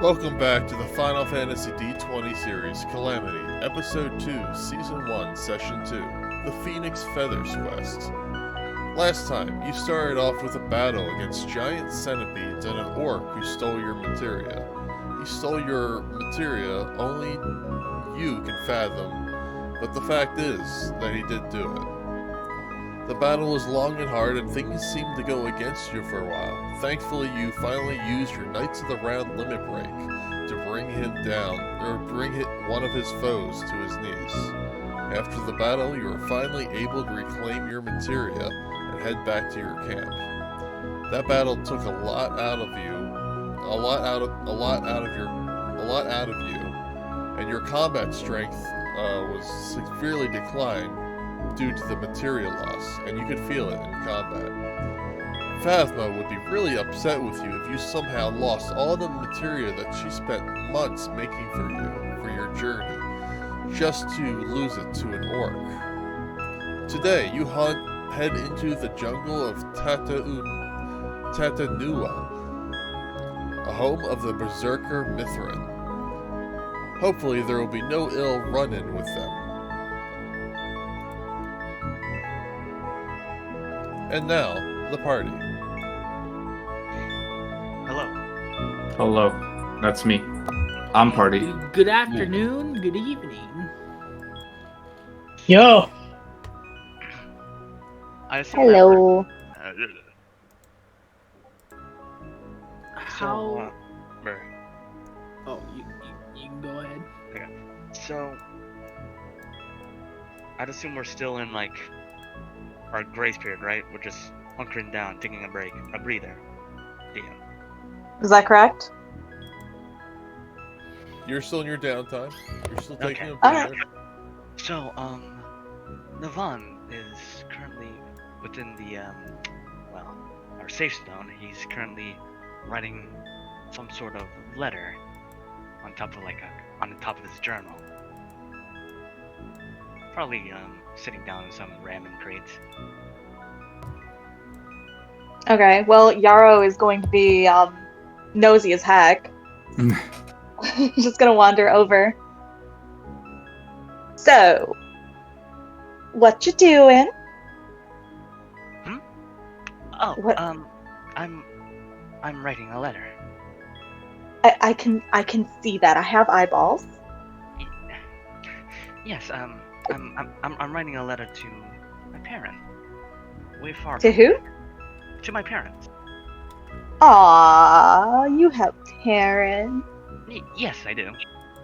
Welcome back to the Final Fantasy D20 series, Calamity, Episode 2, Season 1, Session 2, The Phoenix Feathers Quest. Last time, you started off with a battle against giant centipedes and an orc who stole your materia. He stole your materia only you can fathom, but the fact is that he did do it. The battle was long and hard, and things seemed to go against you for a while. Thankfully, you finally used your Knights of the Round limit break to bring him down, or bring one of his foes to his knees. After the battle, you were finally able to reclaim your materia and head back to your camp. That battle took a lot out of you, and your combat strength was severely declined due to the materia loss, and you could feel it in combat. Fathma would be really upset with you if you somehow lost all the materia that she spent months making for you for your journey, just to lose it to an orc. Today, you head into the jungle of Tata'nuwa, a home of the Berserker mithran. Hopefully there will be no ill run-in with them. And now, the party. Hello, that's me. I'm party. Good afternoon, good evening. Yo! Hello. How? Oh, you can go ahead. Okay. So, I'd assume we're still in like our grace period, right? We're just hunkering down, taking a break, a breather. Damn. Is that correct? You're still in your downtime. You're still taking a Alright. breather. So, Navan is currently within the, our safe zone. He's currently writing some sort of letter on top of on the top of his journal. Probably, sitting down in some ramen crates. Okay, well, Yarrow is going to be nosy as heck. He's just gonna wander over. So, what you doing? Oh, What? I'm writing a letter. I can see that. I have eyeballs. Yes, I'm writing a letter to my parents. Way far. To who? To my parents. Aw, you have parents. Yes, I do.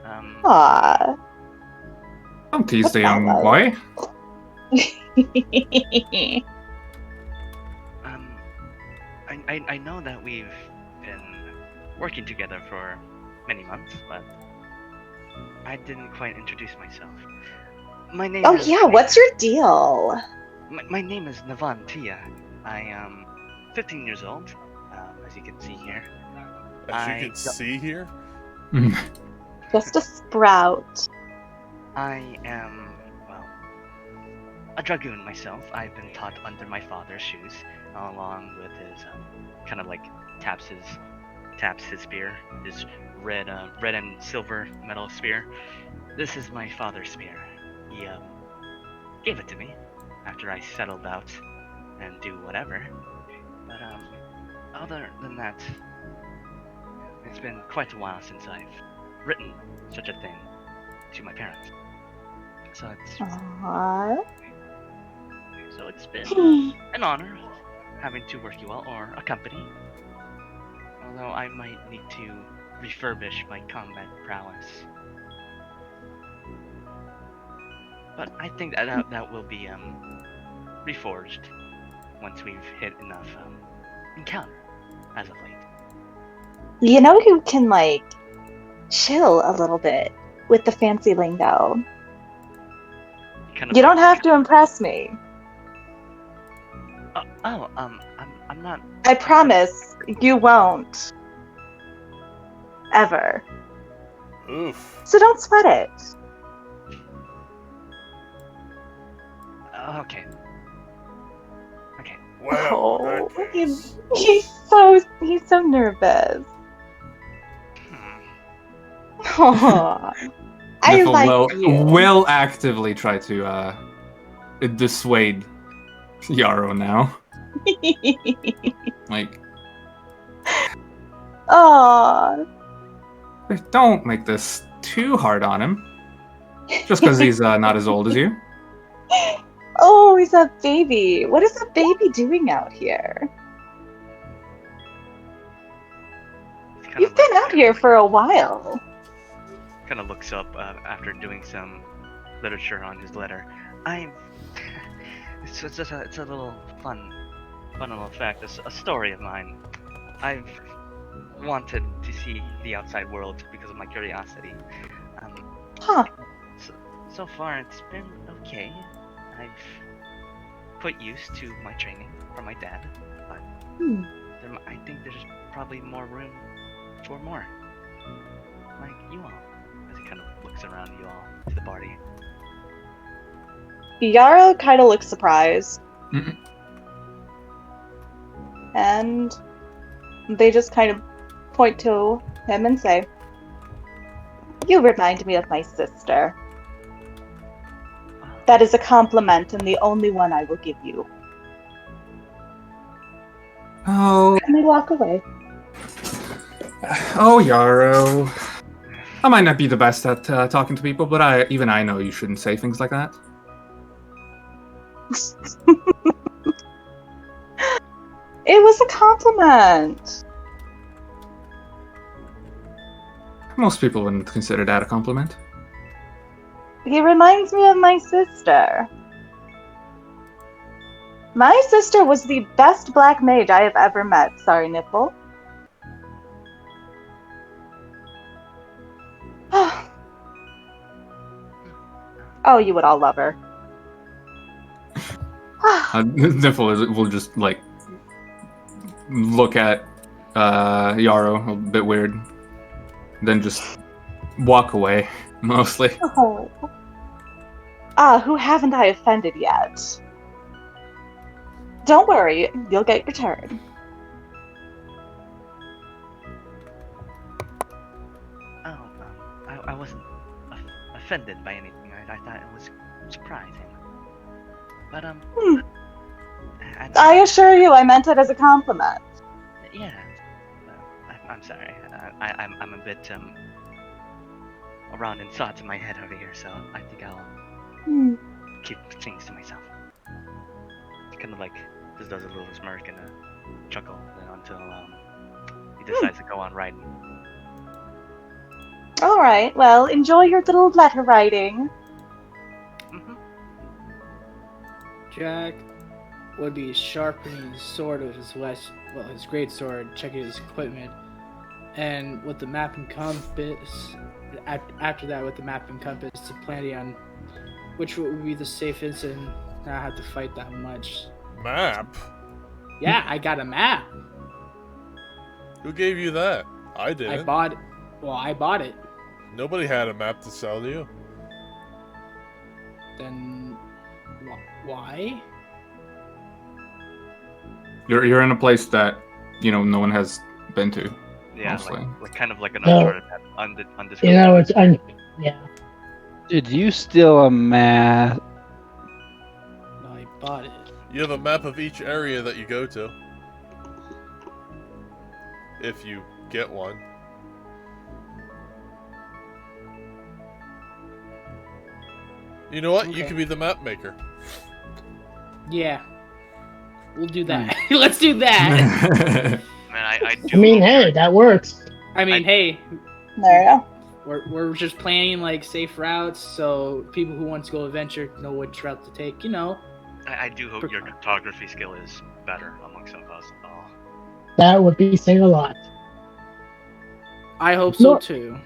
Aw. Don't tease the What's young that boy. I know that we've been working together for many months, but I didn't quite introduce myself. My name Oh is... yeah, what's your deal? My name is Navan Tia. I am 15 years old, as you can see here. As you can see here, Just a sprout. I am, a dragoon myself. I've been taught under my father's shoes, along with his, kind of like taps his spear, his red and silver metal spear. This is my father's spear. He, gave it to me after I settled out and do whatever. But, other than that, it's been quite a while since I've written such a thing to my parents. So Aww. it's been an honor having to work you all or a company. Although I might need to refurbish my combat prowess. But I think that will be reforged once we've hit enough encounter as of late. You know who can, like, chill a little bit with the fancy lingo? You don't have to impress me. I'm not. I promise you won't. Ever. oof. So don't sweat it. Okay. Well, Oh, he's so nervous. Aw, I Niffle like you. will actively try to dissuade Yarrow now. Like, Aw. don't make this too hard on him. Just because he's not as old as you. Oh, he's a baby. What is that baby doing out here? You've been out here for a while. Kind of looks up after doing some literature on his letter. It's a little fun little fact. It's a story of mine. I've wanted to see the outside world because of my curiosity. Huh. So far, it's been okay. I've put use to my training from my dad, but I think there's probably more room for more. Like you all. As he kind of looks around you all to the party. Yarrow kind of looks surprised. Mm-mm. And they just kind of point to him and say, "You remind me of my sister. That is a compliment and the only one I will give you." Oh, And they walk away. Yarrow. I might not be the best at talking to people, but even I know you shouldn't say things like that. It was a compliment. Most people wouldn't consider that a compliment. He reminds me of my sister. My sister was the best black mage I have ever met. Sorry, Nipple. Oh, you would all love her. Niffle will just like look at Yarrow a bit weird, then just walk away mostly. Oh. Who haven't I offended yet? Don't worry, you'll get your turn. I wasn't offended by anything. I thought it was surprising. But I assure you, I meant it as a compliment. Yeah. I'm sorry. I'm a bit around in thoughts in my head over here, so I think I'll keep things to myself. He kind of like just does a little smirk and a chuckle until he decides to go on writing. All right. Well, enjoy your little letter writing. Jack would be sharpening his sword with his his great sword, checking his equipment, and with the map and compass. After that, with the map and compass, planning on which would be the safest and not have to fight that much. Map? Yeah, I got a map. Who gave you that? I didn't. I bought it. Well, I bought it. Nobody had a map to sell to you. Then why? You're in a place that no one has been to. Yeah, mostly. like kind of like an uncharted map, undiscovered. You know, yeah. Did you steal a map? No, I bought it. You have a map of each area that you go to. If you get one. You know what? Okay. You can be the map maker. Yeah, we'll do that. Let's do that. Man, I do. I mean, hey, that works. I mean, hey, There you go. we're just planning like safe routes, so people who want to go adventure know which route to take. I do hope your cartography skill is better amongst some of us. That would be saying a lot. I hope so No. too.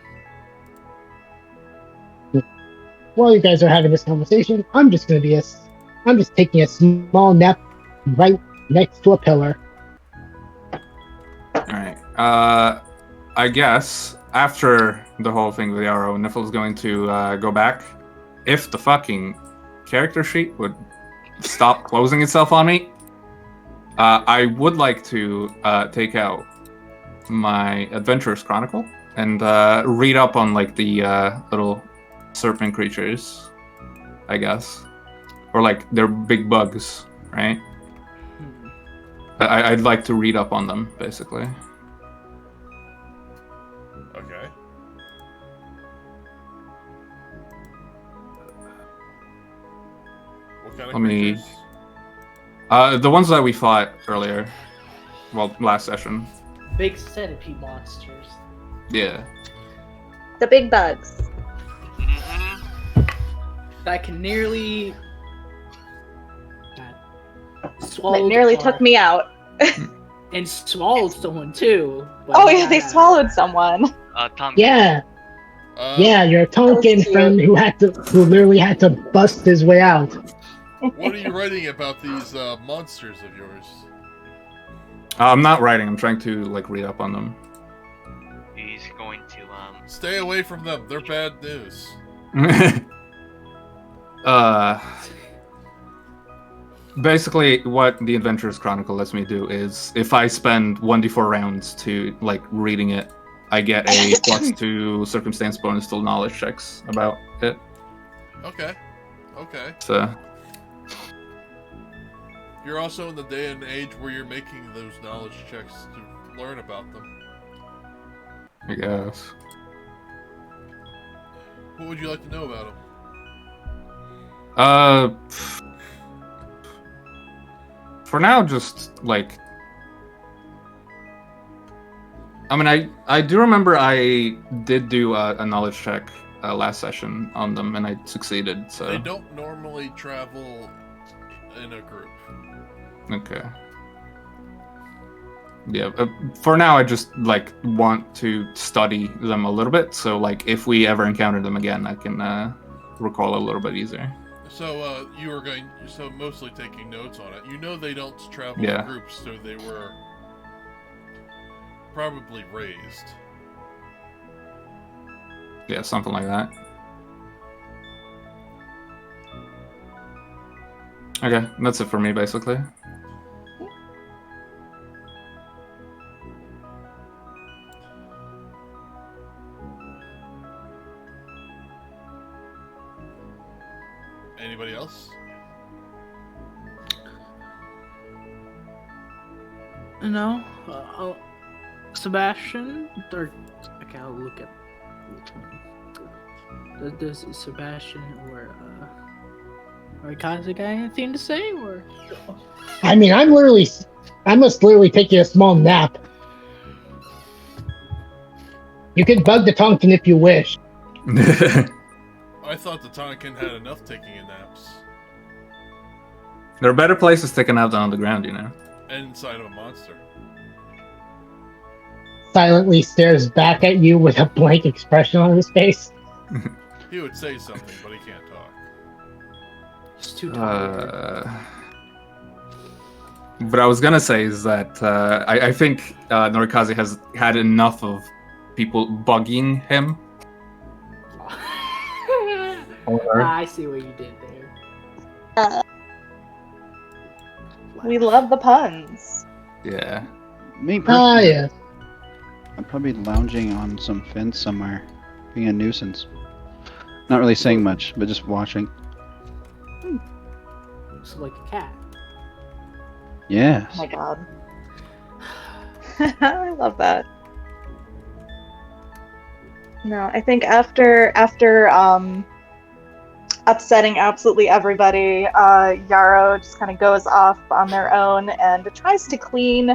While you guys are having this conversation, I'm just taking a small nap right next to a pillar. Alright. I guess after the whole thing with Yarrow, Niffle's going to go back. If the fucking character sheet would stop closing itself on me, I would like to take out my Adventurer's Chronicle and read up on like the little serpent creatures, I guess, or like they're big bugs, right? I'd like to read up on them, basically. Okay. What kind of Let me- creatures? The ones that we fought earlier, well, last session. Big centipede monsters. Yeah. The big bugs. That can nearly. Swallowed That nearly our- took me out. And swallowed someone too. but Oh yeah, they swallowed someone. Tom. Yeah, Yeah. your Tonkin cute. friend who literally had to bust his way out. What are you writing about these monsters of yours? I'm not writing. I'm trying to like read up on them. He's going to Stay away from them. They're bad news. Basically, what the Adventurers Chronicle lets me do is, if I spend 1d4 rounds to like reading it, I get a +2 circumstance bonus to knowledge checks about it. Okay. Okay. So You're also in the day and age where you're making those knowledge checks to learn about them. I guess. What would you like to know about them? For now, just like, I mean, I do remember I did do a knowledge check last session on them, and I succeeded. So They don't normally travel in a group. okay. Yeah. For now, I just like want to study them a little bit. So like, if we ever encounter them again, I can recall a little bit easier. So you were mostly taking notes on it. You know they don't travel Yeah. in groups, so they were probably raised. Yeah, something like that. Okay, that's it for me, basically. Anybody else? No. Sebastian? Or, okay, I'll look at. Does Sebastian or Kaza got anything to say, or? I mean, I must literally taking a small nap. You can bug the Tonkin if you wish. I thought the Tonkin had enough taking in naps. There are better places taken out than on the ground, you know. Inside of a monster. Silently stares back at you with a blank expression on his face. He would say something, but he can't talk. It's too tired. What I was gonna say is that I think Norikaze has had enough of people bugging him. I see what you did there. We love the puns. Yeah. Me personally, Ah, yeah. I'm probably lounging on some fence somewhere, being a nuisance. Not really saying much, but just watching. Looks like a cat. Yes. Oh my god. I love that. No, I think after upsetting absolutely everybody, Yarrow just kind of goes off on their own and tries to clean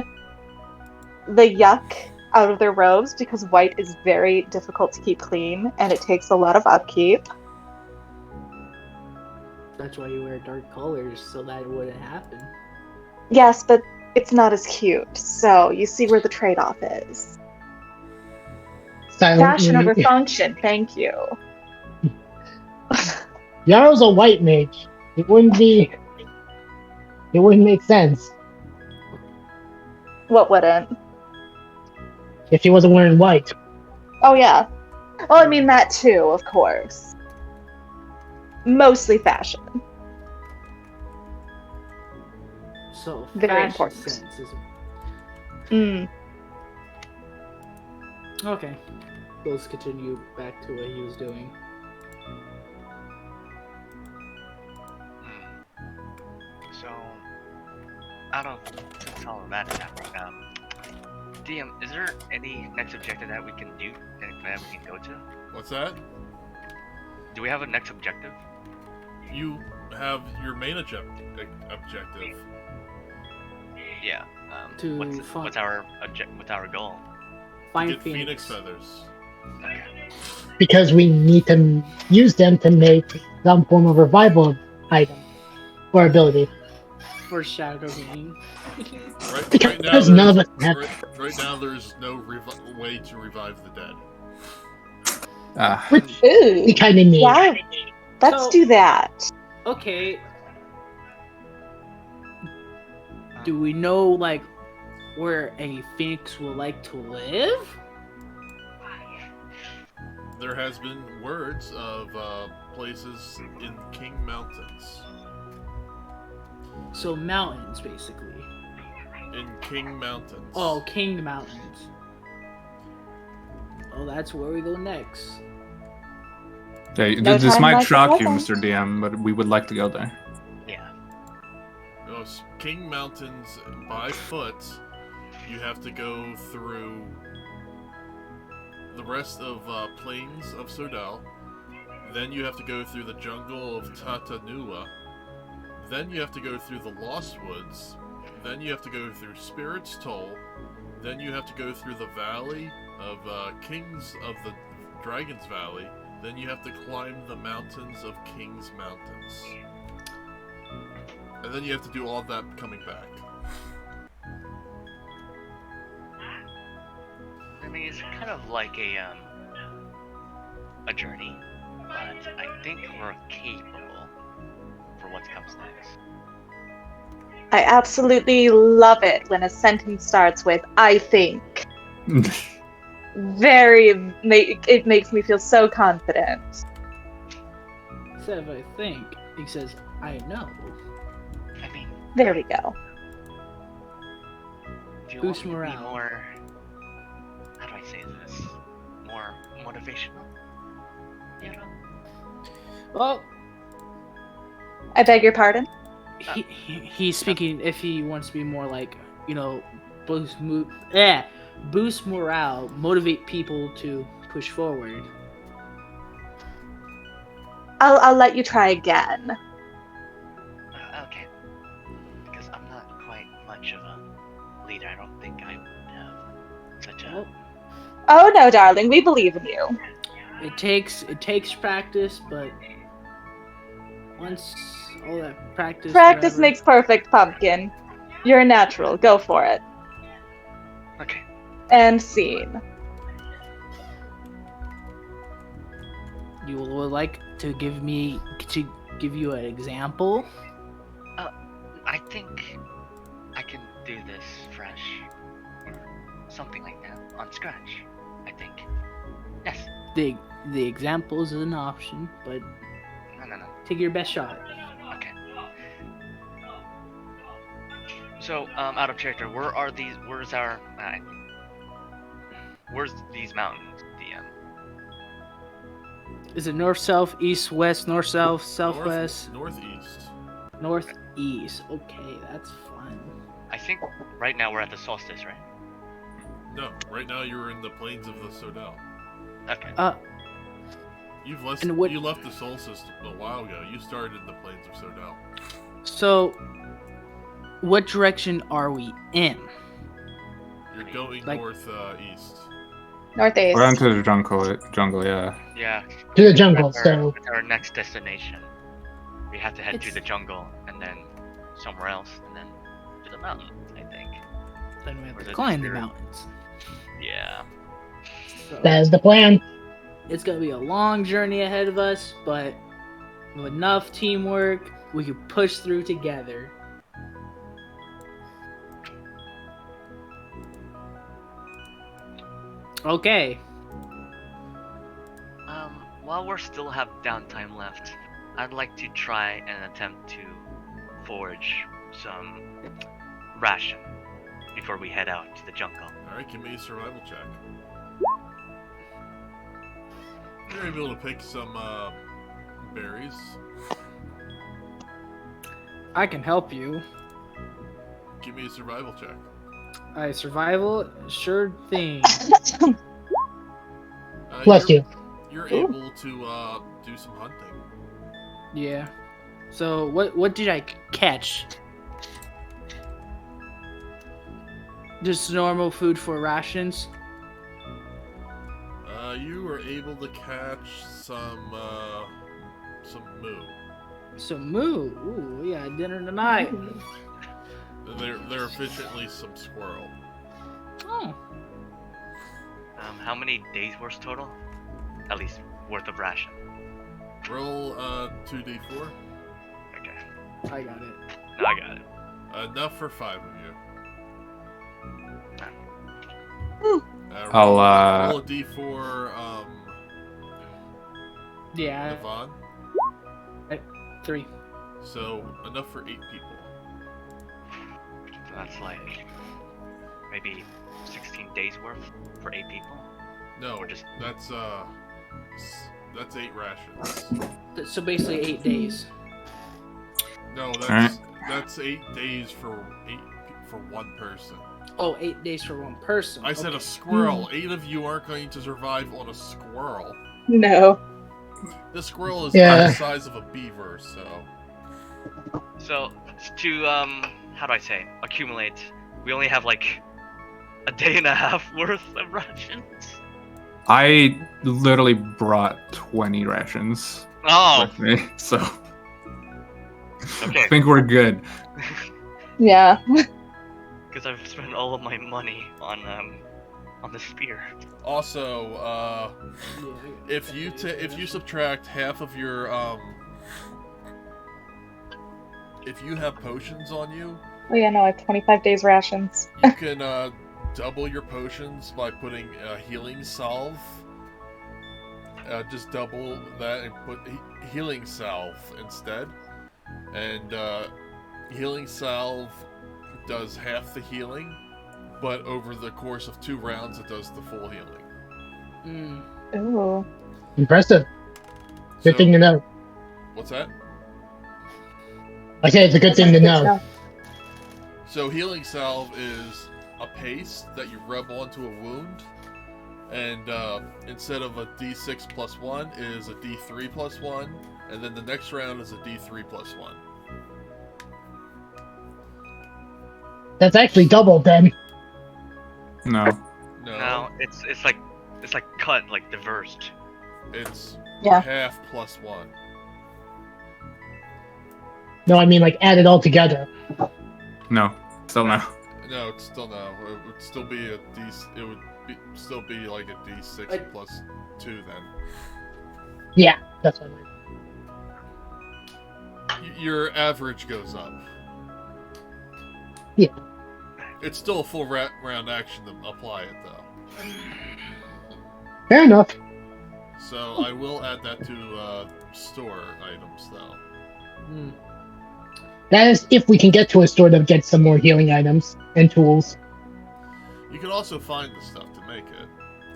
the yuck out of their robes, because white is very difficult to keep clean and it takes a lot of upkeep. That's why you wear dark colors, so that it wouldn't happen. Yes, but it's not as cute, so you see where the trade-off is. Fashion over Silently. function, thank you. Yarrow's a white mage. It wouldn't make sense What wouldn't? if he wasn't wearing white. Oh yeah. Well, I mean that too, of course. Mostly fashion. So, Very fashion important. sense is Mm. okay. let's continue back to what he was doing. So, out of since all of that is happening, DM, is there any next objective that we can do that we can go to? What's that? Do we have a next objective? You have your main objective. Yeah. To what's our goal? Find Get Phoenix feathers. Okay. Because we need to use them to make some form of revival item or ability. Foreshadowing. Right Because none of us have. Right now, there's no way to revive the dead. Which Ooh. we kind of need. Yeah. Let's So- do that. Okay. Do we know like where a phoenix would like to live? There has been words of places in King Mountains. So mountains, basically. In King Mountains. Oh, King Mountains. Oh, that's where we go next. Okay, No this time might like shock the you, present. Mr. DM, but we would like to go there. Yeah. King Mountains by foot. You have to go through the rest of plains of Sodal. Then you have to go through the jungle of Tata'nuwa. Then you have to go through the Lost Woods. Then you have to go through Spirit's Toll. Then you have to go through the Valley of Kings of the Dragon's Valley. Then you have to climb the mountains of King's Mountains. And then you have to do all of that coming back. I mean, it's kind of like a journey, but I think we're capable for what comes next. I absolutely love it when a sentence starts with "I think." It makes me feel so confident. Instead of I think, he says, I know. I mean, There we go. do you Boost want me to be morale. more? How do I say this? More motivational? You know? Well, I beg your pardon? he's speaking if he wants to be more like, boost morale, motivate people to push forward. I'll let you try again. Okay. Because I'm not quite much of a leader. I don't think I would have such a. Well, Oh no, darling, we believe in you. it takes practice, but once all that practice Practice whatever- makes perfect, Pumpkin. You're a natural. Go for it. Okay. And scene. You would like to give you an example? I think I can do this fresh. Or something like that. On scratch. I think. Yes. The examples is an option, but No. take your best shot. Okay. So, out of character, where's these mountains, DM? Is it north, south, east, west, north, south, southwest, Northeast. northeast? Okay, that's fun. I think right now we're at the solstice, right? No, right now you're in the plains of the Sodal. Okay. You left the Sol System a while ago. You started in the plains of Sodal. So, what direction are we in? You're going Like- northeast. Northeast. We're into the jungle, yeah. Yeah. To the jungle, That's so our next destination. We have to head to It's- the jungle and then somewhere else and then to the mountains, I think. Then we have Or to the climb the spirit. mountains. Yeah. So, that is the plan. it's gonna be a long journey ahead of us, but with enough teamwork, we can push through together. Okay. While we still have downtime left, I'd like to try and attempt to forge some ration before we head out to the jungle. Alright, give me a survival check. You're able to pick some berries. I can help you. Give me a survival check. Survival? Sure thing. Bless you. You're Ooh. able to do some hunting. Yeah. So what did I catch? Just normal food for rations? You were able to catch some moo. Some moo. Ooh, we got dinner tonight. They're efficiently some squirrel. Oh. How many days worth total? At least worth of ration. Roll 2d4. Okay. I got it. No, I got it. Enough for 5 of you. I'll roll a d4. Yeah. Yvonne. 3. So enough for 8 people. So that's like maybe 16 days worth for 8 people. No, Or just- that's 8 rations. So basically 8 days. No, Alright. that's 8 days for 1 person. Oh, 8 days for one person. I said Okay. a squirrel. 8 of you aren't going to survive on a squirrel. No. The squirrel is Yeah. the size of a beaver, so. So to how do I say accumulate? We only have like a day and a half worth of rations. I literally brought 20 rations Oh, with me, so okay. I think we're good. Yeah. Because I've spent all of my money on the spear. Also, Yeah, if you subtract half of your if you have potions on you, Oh yeah, no, I have 25 days rations. you can double your potions by putting a healing salve. Just double that and put healing salve instead. And healing salve does half the healing, but over the course of 2 rounds, it does the full healing. Mm. Ooh. Impressive. Good So- thing to know. What's that? I say it's a good thing to know. So healing salve is a paste that you rub onto a wound, and instead of a D6 plus 1 is a D3 plus 1, and then the next round is a D3 plus 1. That's actually double then. No. No, Now it's like cut, like diversed. it's Yeah. half plus 1. No, I mean like add it all together. No. Still no. No, it's still no. It would still be a D. It would still be like a D6 Like- plus 2 then. Yeah, that's what I meant. Your average goes up. Yeah. It's still a full round action to apply it though. Fair enough. So I will add that to store items though. Mm. That is if we can get to a store that gets some more healing items and tools. You can also find the stuff to make it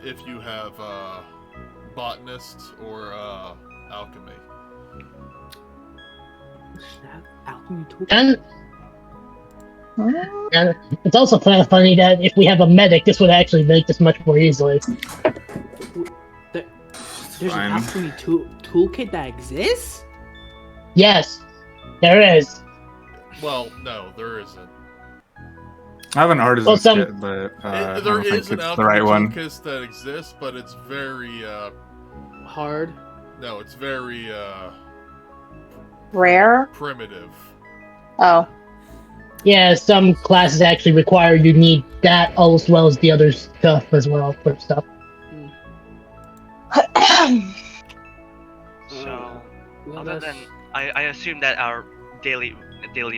if you have botanist or alchemy. Alchemy tool. And it's also kind of funny that if we have a medic, this would actually make this much more easily. There's Fine. an alchemy toolkit that exists? Yes, there is. Well, no, there isn't. I have an artisan Well, some- kit, but I There don't think is an it's alchemy the right one. toolkit that exists, but it's very Hard. no, it's very Rare? primitive. Oh. Yeah, some classes actually require you need that as well as the other stuff as well for stuff. So Well, other that's- than I assume that our daily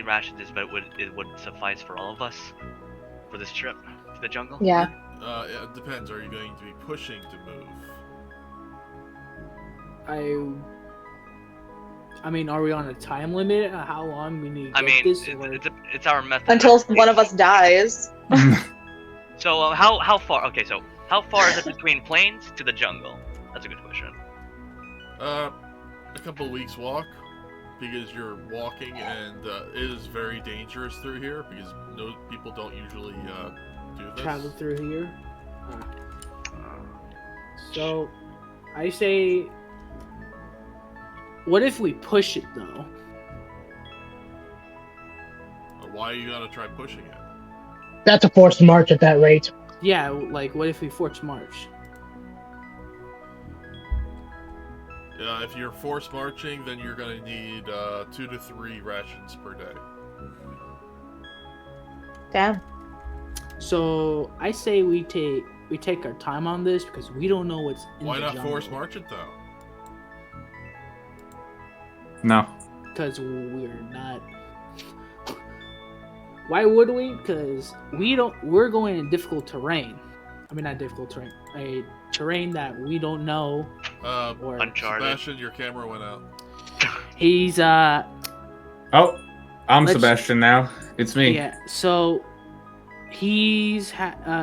rations is but it would suffice for all of us for this trip to the jungle. Yeah. It depends. Are you going to be pushing to move? I mean, are we on a time limit? How long we need to I get mean, this? it's our method. Until one of us dies. So how far? Okay, so how far is it between plains to the jungle? That's a good question. A couple of weeks walk, because you're walking, and it is very dangerous through here, because no people don't usually do this. Travel through here. So, I say, what if we push it though? Why are you gonna try pushing it? That's a forced march at that rate. Yeah, like what if we force march? If you're forced marching, then you're gonna need 2 to 3 rations per day. Damn. So I say we take our time on this because we don't know what's in Why the not jungle. force march it though? No. Because we're not. Why would we? Because we're going in difficult terrain. I mean, not difficult terrain. A terrain that we don't know. Or Uncharted. Sebastian, your camera went out. he's Oh, I'm Let's- Sebastian now. It's me. yeah. So he's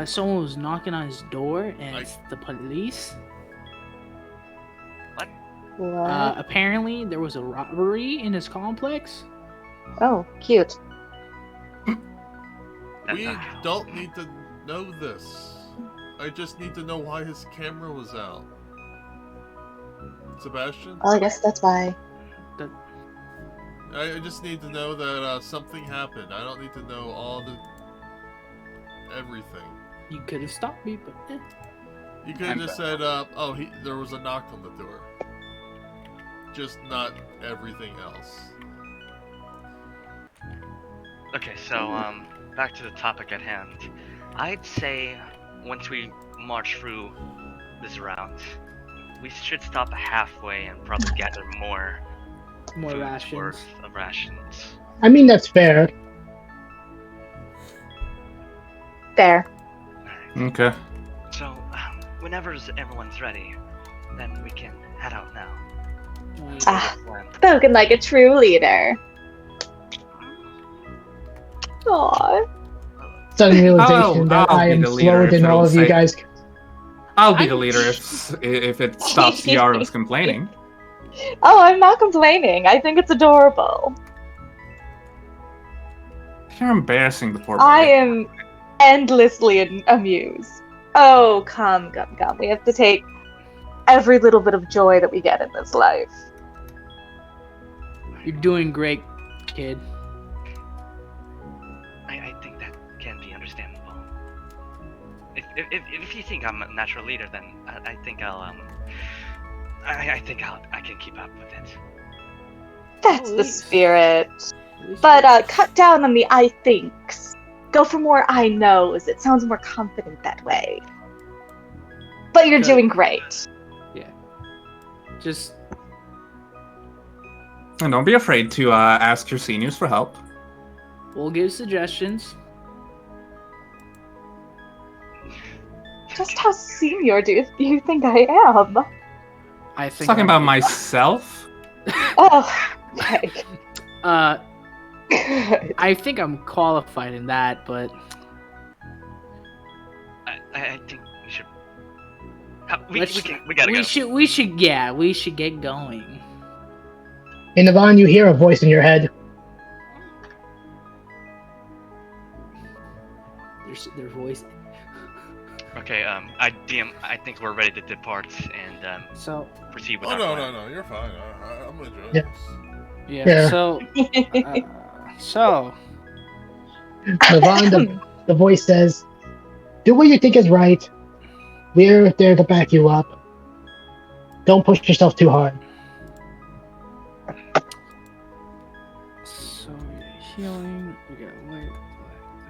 someone was knocking on his door, and it's the police. What? Apparently, there was a robbery in his complex. Oh, cute. We don't need to know this. I just need to know why his camera was out. Sebastian? Well, I guess that's why. I just need to know that something happened. I don't need to know all the... everything. You could have stopped me, but You could have just said, there was a knock on the door. Just not everything else. Okay, so back to the topic at hand. I'd say once we march through this route, we should stop halfway and probably gather more more food's rations. worth of rations. I mean, that's fair. There. Alright. Okay. So, whenever everyone's ready, then we can head out now. Ah, spoken like a true leader. Aww. Sudden realization that I'll I be am the leader slower if than all it'll of you say- guys. I'll be the leader if it stops Yaro's complaining. Oh, I'm not complaining. I think it's adorable. You're embarrassing the poor boy. I am endlessly amused. Oh, come. We have to take every little bit of joy that we get in this life. You're doing great, kid. I think that can be understandable. If you think I'm a natural leader, then I think I can keep up with it. That's Oh, the please. spirit. But cut down on the I thinks. Go for more I knows. It sounds more confident that way. But you're Good. doing great. Just And don't be afraid to ask your seniors for help. we'll give suggestions. Just how senior do you think I am? I think Talking I'm- about myself. Oh, okay. Good. I think I'm qualified in that, but I think we should. We let's- gotta go. we should get going. In Yvonne, you hear a voice in your head. Their voice. Okay, I think we're ready to depart and So proceed with Oh, our no, plan. no, no, you're fine. I'm enjoying Yeah. this. yeah. Yeah. So Yvonne, the voice says, "Do what you think is right. We're there to back you up. Don't push yourself too hard." So healing. We got white.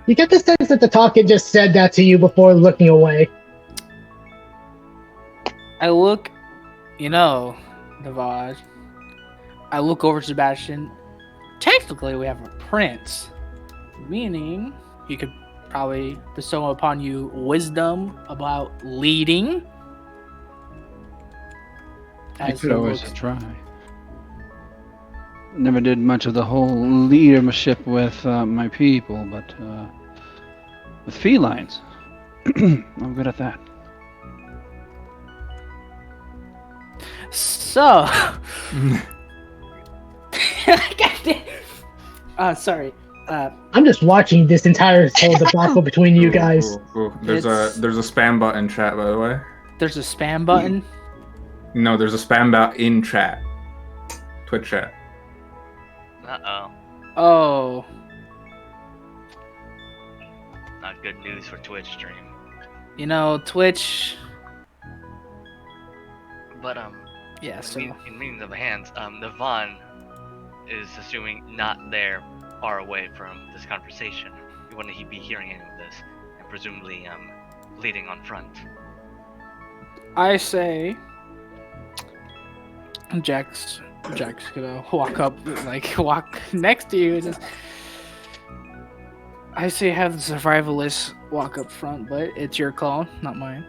You get the sense that the talkie just said that to you before looking away. I look, Navad. I look over to Sebastian. Technically, we have a prince, meaning he could probably bestow upon you wisdom about leading. I As could he always looks- try. Never did much of the whole leadership with my people, but with felines, I'm good at that. So So. Sorry. I'm just watching this entire whole debacle between you guys. Ooh. There's It's- a spam bot in chat, by the way. There's a spam button. No, there's a spam bot in chat. Twitch chat. Uh-oh. Oh. Not good news for Twitch stream. You know, Twitch. But, Yeah, so. in means of hands, Navon is assuming not there far away from this conversation. Wouldn't he be hearing any of this? And presumably, leading on front. I say. Jack's gonna walk next to you and just. I say have the survivalists walk up front, but it's your call, not mine.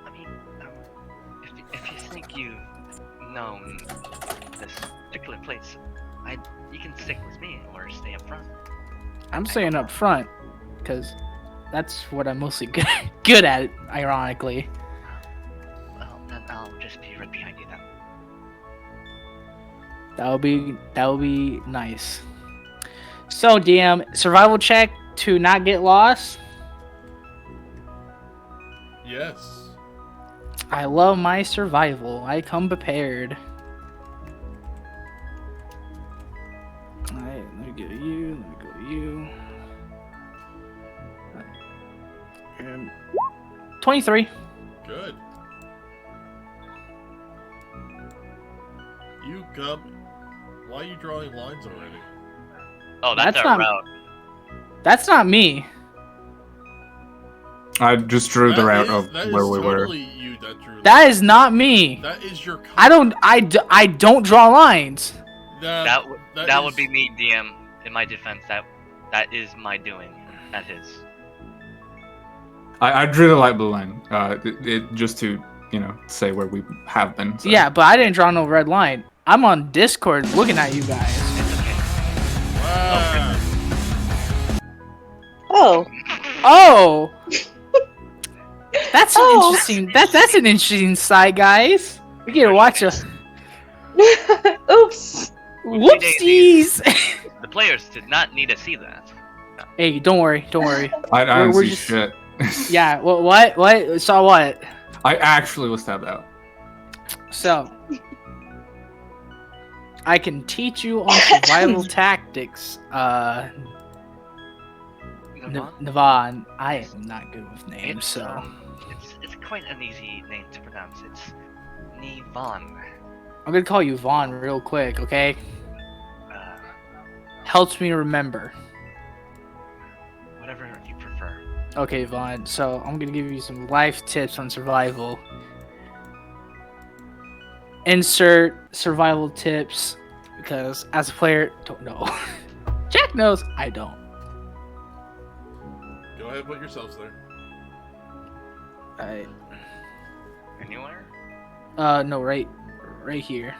I mean, if you think you've known this particular place, you can stick with me or stay up front. I'm saying up front, because that's what I'm mostly good at, ironically. Well, then I'll just be right behind you then. That would be nice. So, DM, survival check to not get lost. Yes. I love my survival. I come prepared. Alright, let me go to you. Let me go to you. And 23. Good. You come. Why are you drawing lines already? Oh, that's That's our not- route. That's not me. I just drew the That route is- of that where is we were. totally you that drew That is not me. That is your. I don't draw lines. That would is- be me, DM. In my defense, that is my doing, not his. I drew the light blue line. It just to say where we have been. So. Yeah, but I didn't draw no red line. I'm on Discord looking at you guys. It's okay. Wow. Oh, Oh, that's an Oh. interesting. That's an interesting side, guys. We get to watch a oops. whoopsies. The players did not need to see that. Hey, don't worry. I didn't we're see just- shit. Yeah. What? Saw what? I actually was tabbed out. So, I can teach you on survival tactics. Navon, I am not good with names, so It's quite an easy name to pronounce. It's Nivon. I'm gonna call you Vaughn real quick, okay? Uh, Helps me remember. whatever you prefer. Okay, Vaughn. So I'm gonna give you some life tips on survival. Insert survival tips because as a player, don't know. Jack knows, I don't. Go ahead, put yourselves there. I Anywhere? no, right here.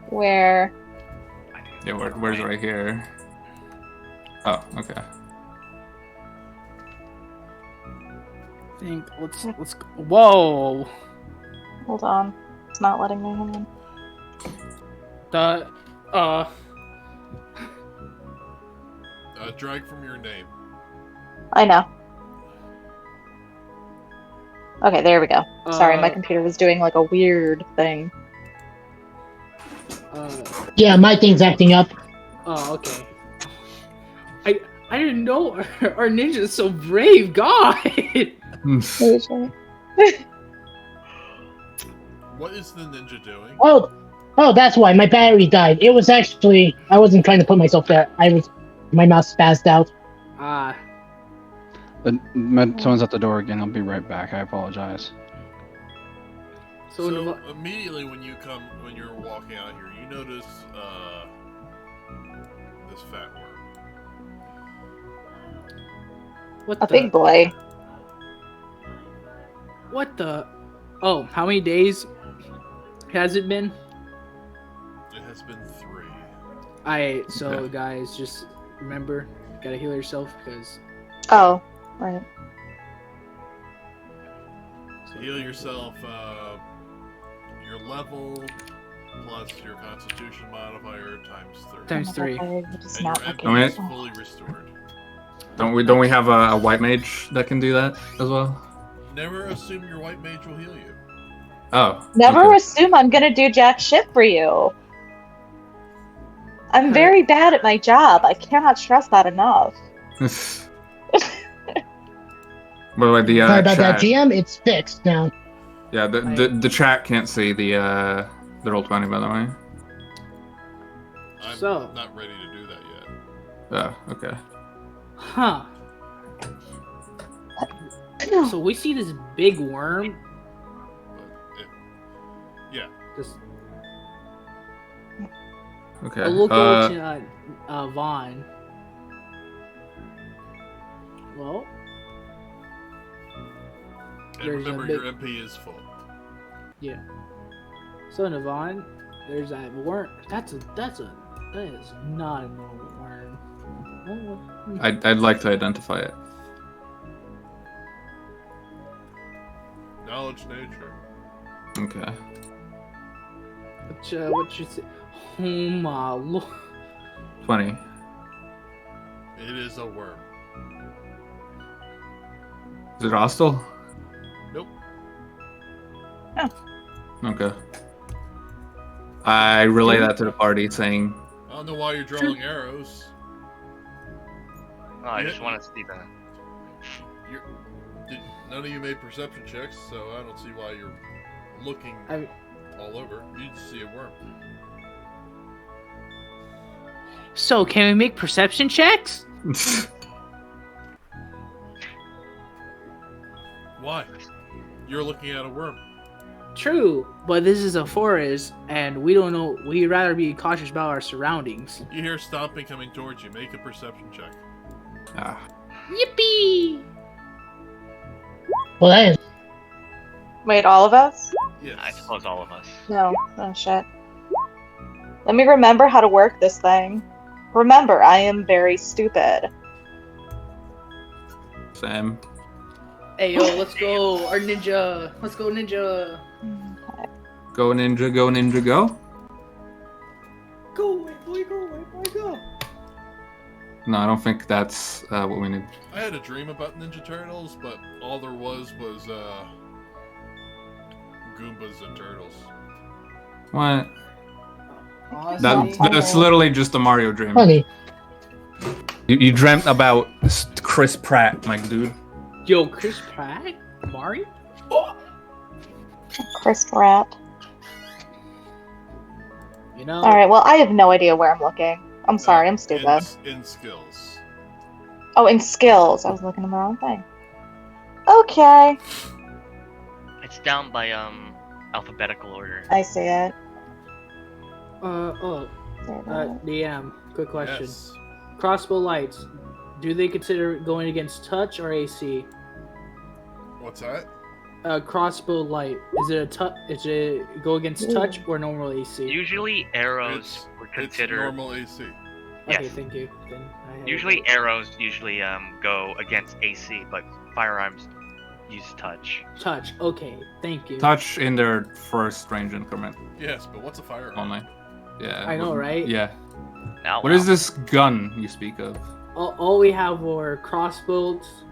Where? I think Yeah, where's right here? Oh, okay. I think let's whoa. Hold on. It's not letting me in. The Drag from your name. I know. Okay, there we go. Sorry, my Uh, computer was doing like a weird thing. Yeah, my thing's acting up. Oh, okay. I didn't know our ninja's so brave, God. What is the ninja doing? Oh, that's why my battery died. It was actually I wasn't trying to put myself there. My mouse spazzed out. Someone's at the door again. I'll be right back. I apologize. So, So immediately when you're walking out here, you notice this fat worm. what A the big boy. what the? Oh, how many days has it been? It has been 3. So Okay. guys, just remember, you gotta heal yourself because Oh, right. So heal yourself. your level plus your Constitution modifier times 3. Times Oh my 3. God, Barry, you're just And not your looking. MP Okay. is fully restored. Don't we have a white mage that can do that as well? Never assume your white mage will heal you. Oh. Never okay. assume I'm gonna do jack shit for you. I'm very bad at my job. I cannot stress that enough. By the way, the Sorry about that, chat. GM. It's fixed now. Yeah, the chat can't see the roll 20, by the way. I'm So. not ready to do that yet. Oh, okay. Huh. So we see this big worm. But yeah. Just Okay. I'll look over to Vaughn. Well, And There's a remember, big- your MP is full. yeah. So Navon, there's that worm. That is not a normal worm. I'd like to identify it. Knowledge nature. Okay. What you say? Oh my lord. 20. It is a worm. Is it hostile? Nope. Okay. I relay that to the party, saying, I don't know why you're drawing arrows. Oh, I Yeah. just want to see the. None of you made perception checks, so I don't see why you're looking all over. You just see a worm. So can we make perception checks? Why? You're looking at a worm. True, but this is a forest, and we don't know. We'd rather be cautious about our surroundings. You hear stomping coming towards you. Make a perception check. Ah. Yippee! Well, that is. Wait, all of us? Yes. I suppose all of us. No. Oh shit. Let me remember how to work this thing. Remember, I am very stupid. Sam. Hey yo, let's go, our ninja. Let's go, ninja. Okay. Go ninja, go ninja, go. Go, white boy, go, white boy, go. No, I don't think that's what we need. I had a dream about Ninja Turtles, but all there was Goombas and turtles. What? Honestly, That's literally just a Mario dream. Funny. You dreamt about Chris Pratt, my dude. yo, Chris Pratt, Mario. Chris Pratt. You know. Alright, well, I have no idea where I'm looking. I'm sorry, I'm stupid. In skills. Oh, in skills. I was looking at the wrong thing. Okay. It's down by alphabetical order. I see it. DM, quick question. Yes. Crossbow lights, do they consider going against touch or AC? What's that? Crossbow light, is it go against touch or normal AC? Usually arrows were It's considered. normal AC. Okay, Yes. thank you. Then I have Usually it. arrows go against AC, but firearms use touch. touch. Okay, thank you. Touch in their first range increment Yes, but what's a firearm? only. Yeah. I know, right? Yeah. Now, What is this gun you speak of? All we have were crossbows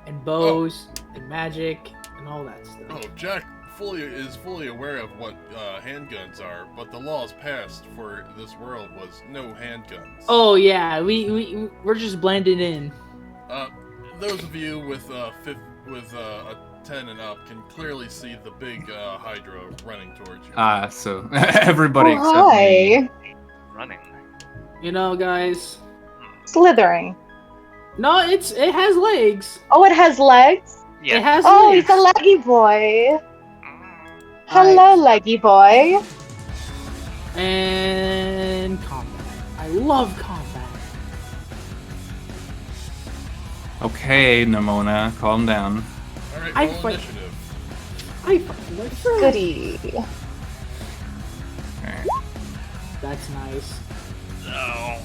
and bows and magic and all that stuff. Oh, Jack is fully aware of what handguns are, but the laws passed for this world was no handguns. Oh yeah, we're just blending in. Those of you with a 10 and up can clearly see the big Hydra running towards you. So everybody Oh, except hi. me. running? You know, guys. Slithering. No, it has legs. Oh, it has legs? It Yeah. has Oh, legs. he's a leggy boy. Hello, leggy boy. And combat. I love combat. Okay, Nimona, calm down. Alright, I roll fight- initiative. I fucking like friends. Goody. Alright. That's nice. No.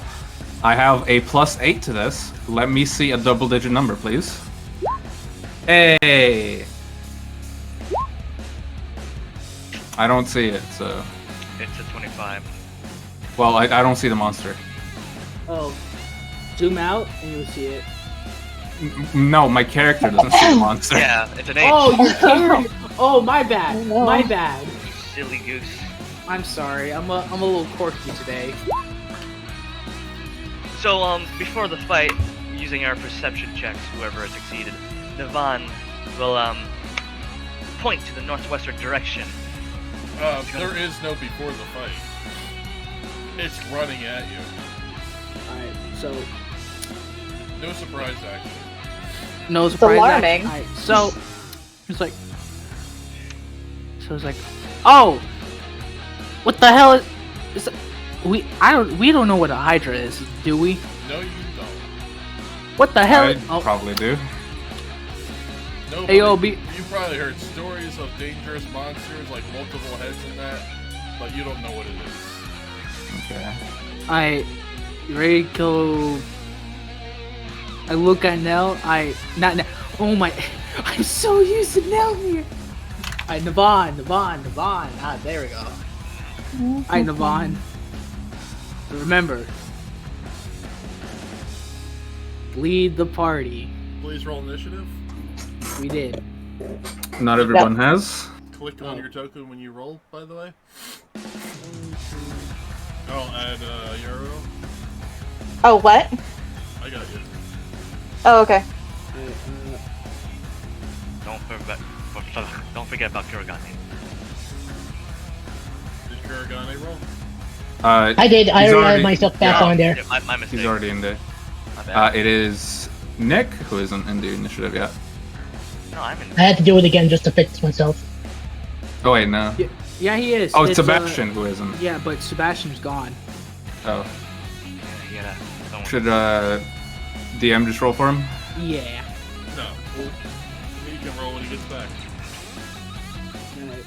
I have a +8 to this. Let me see a double-digit number, please. Hey! I don't see it, so. It's a 25. Well, I don't see the monster. Oh, zoom out and you'll see it. No, my character doesn't see the monster. Yeah, it's an H. Oh, your character. Oh, my bad. Oh, no. My bad. Silly goose. I'm sorry. I'm a little quirky today. So, before the fight, using our perception checks, whoever has succeeded, Navan will, point to the northwestern direction. There is no before the fight. It's running at you. Alright, so No surprise action. no surprise. alarming. Alright, so it's like, oh, what the hell is we don't know what a Hydra is, do we? No, you don't. What the hell? I Oh, probably do. Nobody, Hey, yo, you probably heard stories of dangerous monsters, like multiple heads and that, but you don't know what it is. Okay. I you ready to go? I look at Nell. Not Nell. Oh my! I'm so used to Nell here. Alright, Navan. Ah, there we go. Alright, Navan. Remember, lead the party. Please roll initiative. We did. Not everyone has. Click on your token when you roll, by the way. Oh, add Yarrow. Oh, what? I got you. Oh, okay. Don't forget about Kuragane. Did Kuragane roll? I did. I He's already already- had myself back yeah. on there. Yeah, my mistake. He's already in there. My bad. It is Nick who isn't in the initiative yet. No, I'm in. I had to do it again just to fix myself. Oh wait, no. Yeah, he is. Oh, it's It's, Sebastian who isn't. Yeah, but Sebastian's gone. Oh, Yeah, don't should DM just roll for him? Yeah. No. Well, he can roll when he gets back. Alright.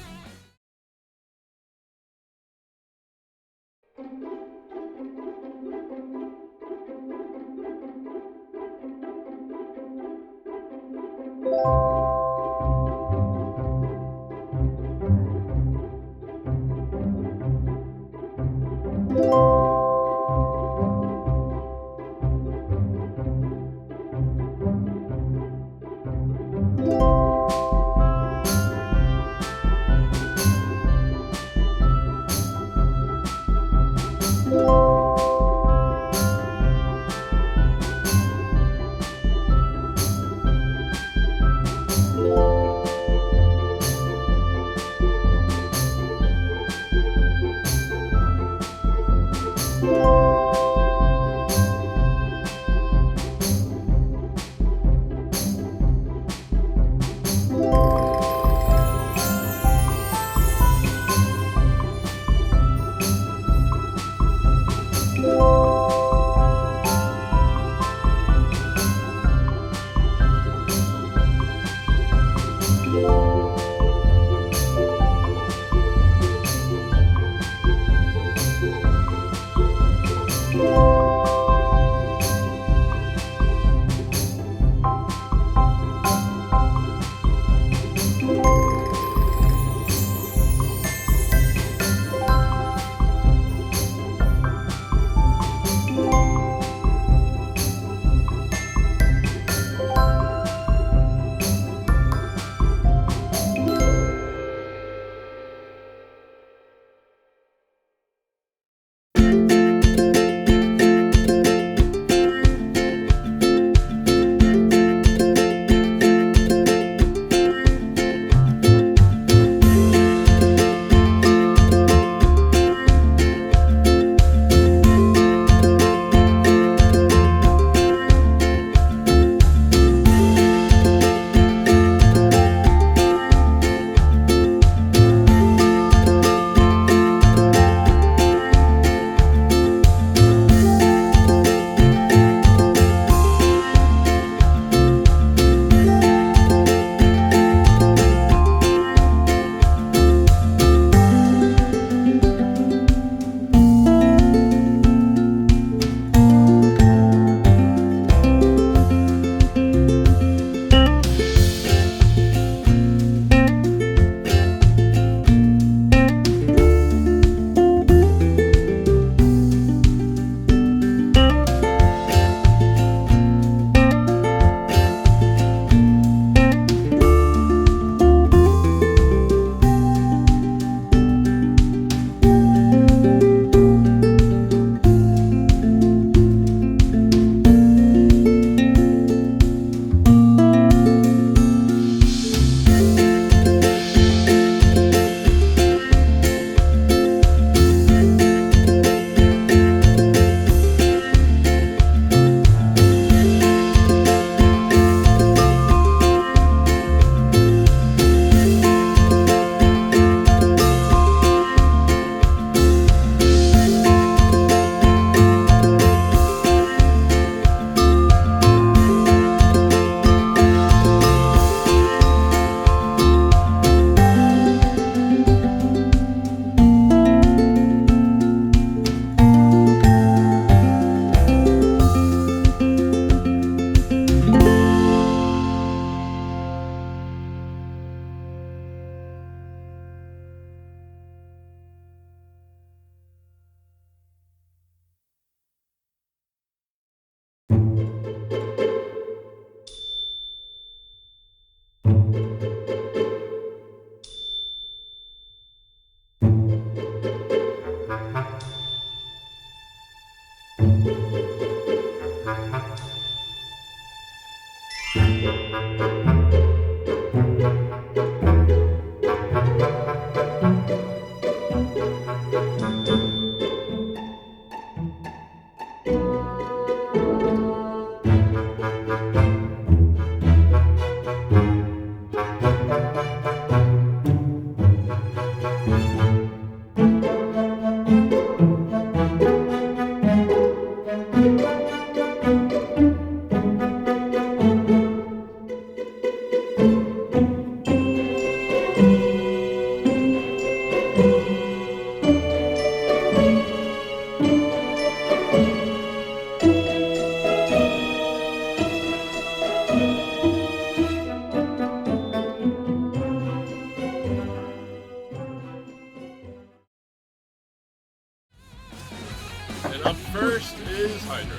Hydra.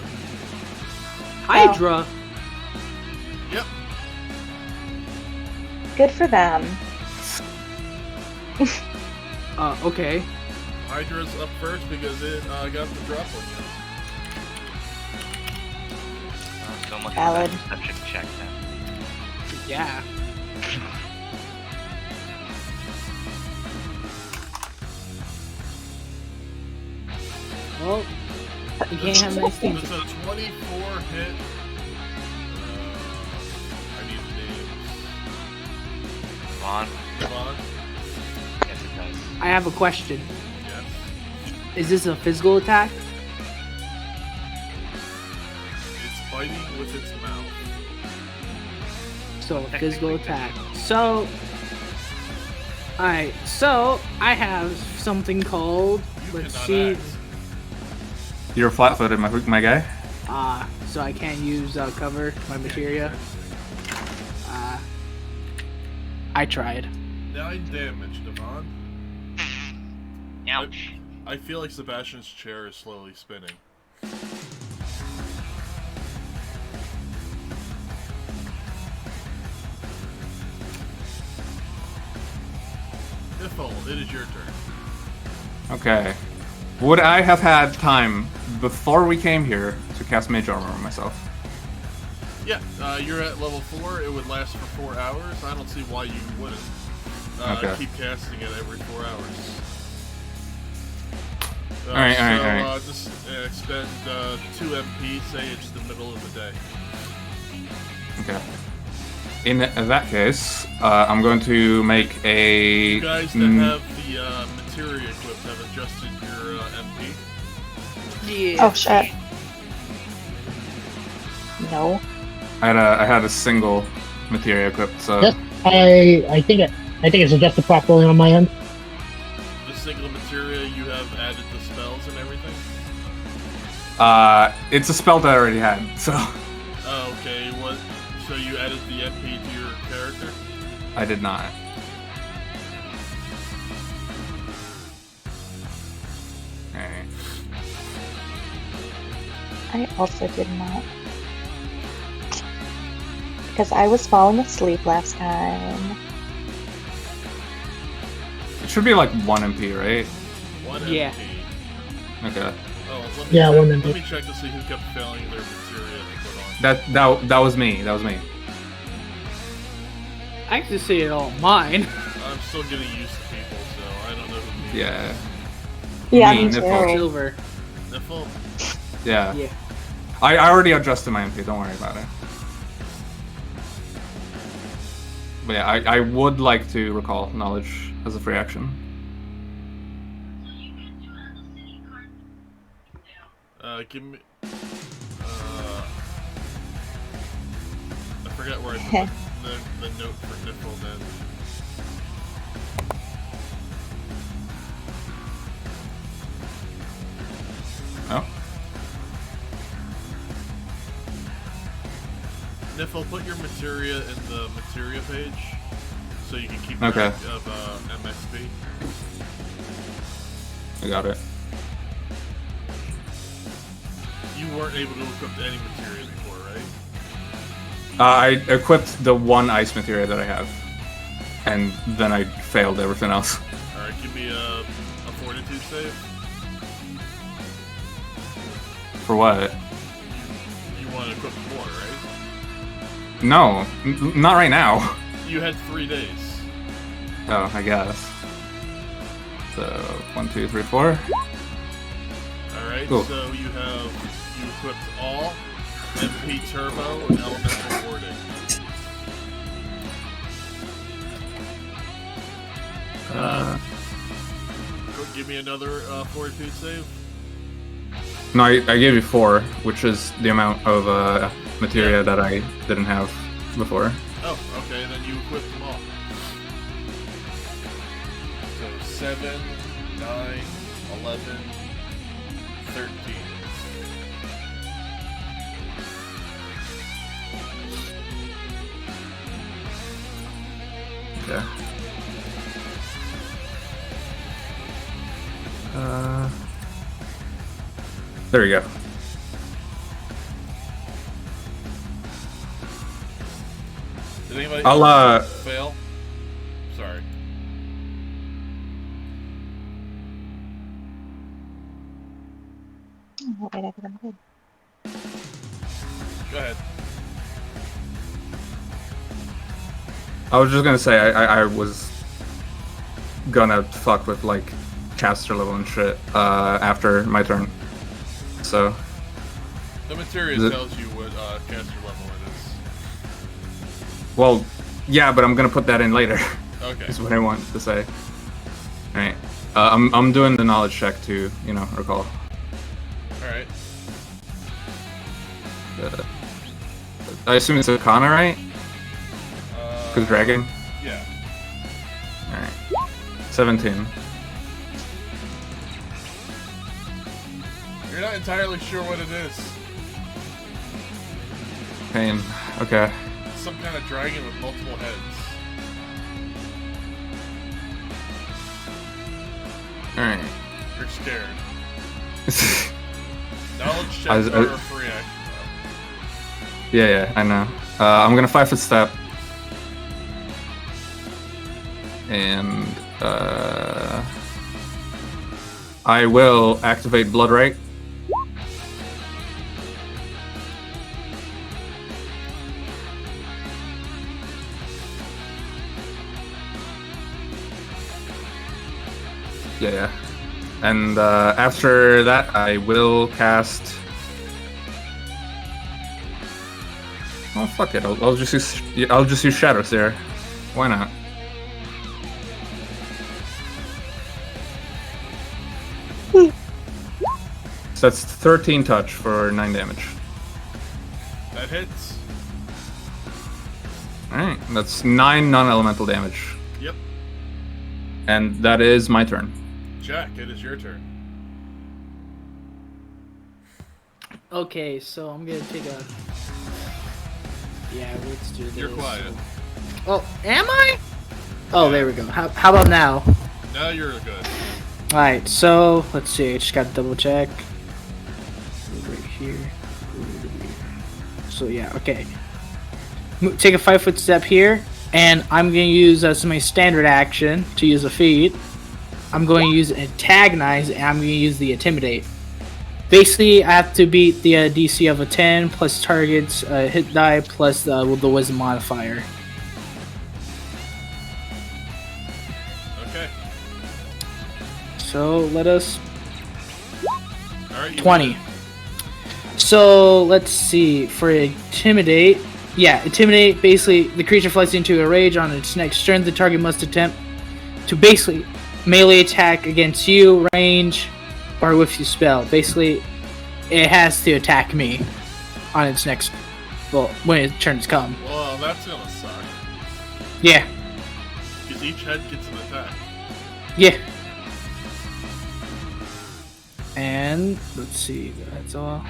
Hydra. Yep. Good for them. Okay. Hydra's up first because it got the drop on you. So much Valid. for that perception check then. Yeah. Well, you can't have nice things. It's a 24 hit. I need names. Ron, Devon? yes it does. I have a question. Yes. Is this a physical attack? It's biting with its mouth. So, a physical attack. So, alright, so I have something called, You let's cannot see, act. You're flat-footed, my guy. so I can't use cover, my materia. I tried. 9 damage, Devon. Ouch. I feel like Sebastian's chair is slowly spinning. Nifl, it is your turn. Okay. Would I have had time before we came here to cast Mage Armor on myself? Yeah, you're at level 4. It would last for 4 hours. I don't see why you wouldn't. Okay. Keep casting it every 4 hours. Alright. Just expend 2 MP, say it's the middle of the day. Okay. In that case, I'm going to make a... You guys that have the materia equipped have adjusted your MP. Yeah. Oh shit. No. I had a single materia equipped, so... Yes, I think it's adjusted properly on my end. The single materia, you have added the spells and everything? It's a spell that I already had, so... Oh, okay. So you added the MP to your character? I did not. Okay. I also did not. Because I was falling asleep last time. It should be like 1 MP, right? 1 Yeah. MP. Okay. Oh, let Yeah, check, 1 MP. Let me check to see who kept failing their materia to put on. That was me. That was me. I can see it all mine. I'm still getting used to people, so I don't know who. Yeah. Yeah, Me, me too. Nifl. Silver. Nifl? Yeah. Yeah. I already adjusted my MP, don't worry about it. But yeah, I would like to recall knowledge as a free action. Give me. I forgot where I put the note for Nifl then. Oh. Nifl, put your materia in the materia page so you can keep Okay. track of MXP. I got it. You weren't able to equip any materia before, right? I equipped the 1 ice materia that I have, and then I failed everything else. Alright, give me a fortitude save. For what? You want to equip more, right? No, not right now. You had 3 days. Oh, I guess. So 1, 2, 3, 4. Alright, Cool. so you equipped all, MP Turbo, and Elemental Warding. Give me another fortitude save. No, I gave you 4, which is the amount of materia that I didn't have before. Oh, okay, then you equipped them all. So 7, 9, 11, 13. Okay. There we go. Anybody I'll, else fail? Sorry. Oh, wait, I think I'm good. Go ahead. I was just gonna say I was gonna fuck with like caster level and shit after my turn. So The materia Is it- tells you what caster level it well, yeah, but I'm gonna put that in later. is. Okay. Is what I want to say. All right. I'm doing the knowledge check to recall. Alright. I assume it's Arcana, right? Because dragon. Yeah. All right. 17. You're not entirely sure what it is. Pain. Okay. Some kind of dragon with multiple heads. All right. You're scared. Knowledge checks I- are a free action. Yeah, I know. I'm gonna 5-foot step, and I will activate Blood Right. Yeah. And after that, I will cast. Oh fuck it! I'll just use Shadow Stare. Why not? So that's 13 touch for 9 damage. That hits. All right, that's 9 non-elemental damage, Yep. and that is my turn. Jack, it is your turn. Okay, so I'm gonna take a. Yeah, let's do this. You're quiet. Oh, am I? Oh, there we go. How about now? Now you're good. Alright, so let's see. I just got to double check. Right here. So yeah, okay. Take a 5-foot step here, and I'm going to use as my standard action to use a feat. I'm going to use antagonize, and I'm going to use the intimidate. Basically, I have to beat the DC of a 10 plus target's hit die plus the wisdom modifier. Okay. So let us. Alright. 20. So let's see. For intimidate, intimidate. Basically, the creature flies into a rage on its next turn. The target must attempt to basically melee attack against you, range, or with your spell. Basically, it has to attack me on its next. Well, when its turns come. Well, that's gonna suck. Yeah. Because each head gets an attack. Yeah. And let's see, that's all.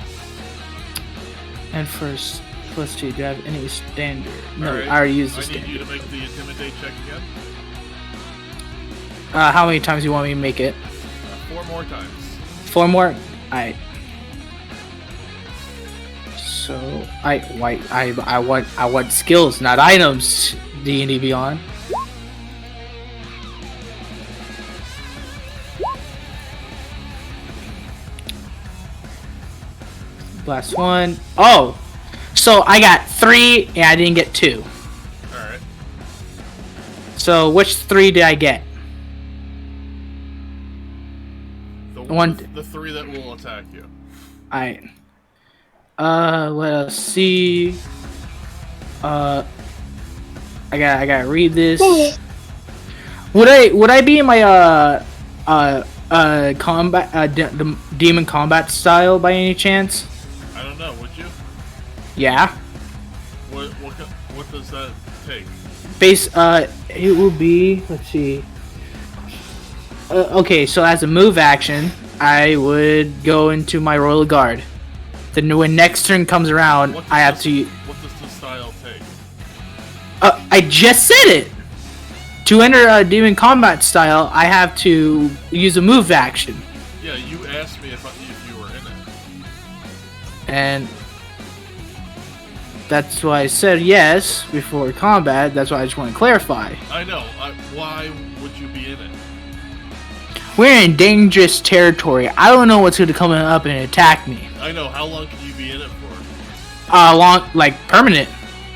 And first, plus 2, do I have any standard? No, Alright, I already used the I need standard. you to make the intimidate check again. How many times do you want me to make it? 4 more times. 4 more? Alright. So I want skills, not items. D&D Beyond. Last one. Oh, so I got 3 and I didn't get 2. Alright. So which 3 did I get? The 3 that will attack you. Alright. Let us see. I gotta read this. Would I be in my combat demon combat style by any chance? I don't know, would you? Yeah. What does that take? It will be, let's see. Okay, so as a move action, I would go into my Royal Guard. Then when next turn comes around, I have to. What does the style take? I just said it. To enter a demon combat style, I have to use a move action. Yeah, you asked me if you were in it. And That's why I said yes before combat. That's why I just want to clarify. I know. Why would you be in it? We're in dangerous territory. I don't know what's going to come up and attack me. I know. How long can you be in it for? Like permanent.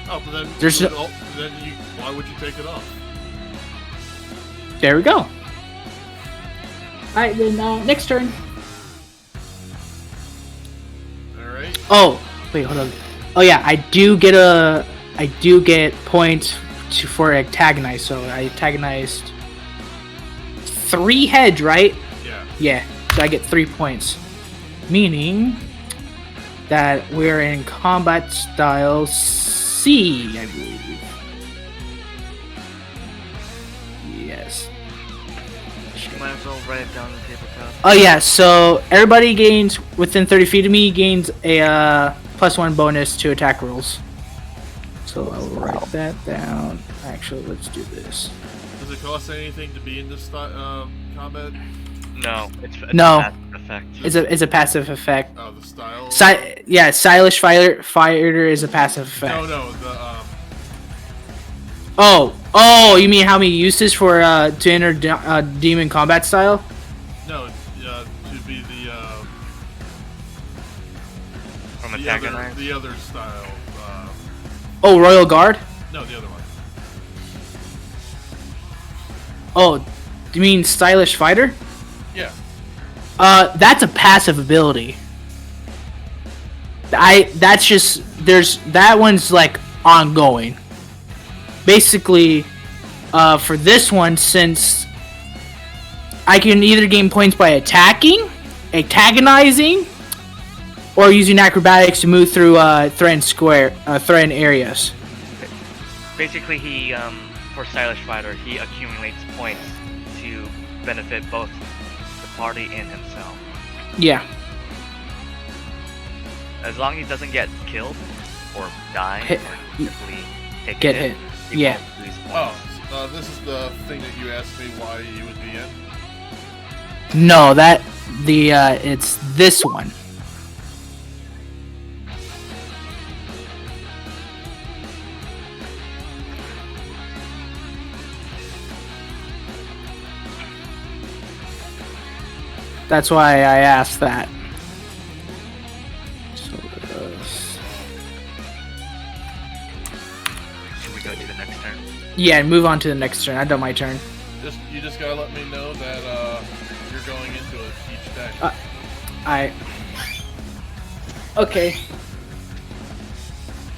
Oh, but then why would you take it off? There we go. Alright, then next turn. Alright. Oh, wait, hold on. Oh yeah, I do get points for antagonize, so I antagonized 3 heads, right? Yeah. Yeah, so I get 3 points. Meaning that we're in combat style C, I believe. Yes. Might as well write it down on the tabletop. Oh yeah, so everybody gains within 30 feet of me gains a +1 bonus to attack rolls. So I'll write that down. Actually, let's do this. Does it cost anything to be in this combat? No, it's No. a passive effect. It's a passive effect. Oh, the style. Yeah, stylish fighter is a passive effect. No, the Oh, you mean how many uses for to enter demon combat style? No, to be the From the antagonize. the other style. Oh, Royal Guard. No, the other one. Oh, do you mean stylish fighter? Yeah. That's a passive ability. That one's like ongoing. Basically, for this one, since I can either gain points by attacking, antagonizing, or using acrobatics to move through threatened areas. Basically, he for stylish fighter, he accumulates points to benefit both the party and himself. Yeah. As long as he doesn't get killed or die Hit. or simply take Get a hit. he Yeah. won't lose points. Oh, this is the thing that you asked me why you would be in. No, it's this one. That's why I asked that. So, Should we go to the next turn? yeah, move on to the next turn. I done my turn. You just gotta let me know that you're going into it each day. Okay.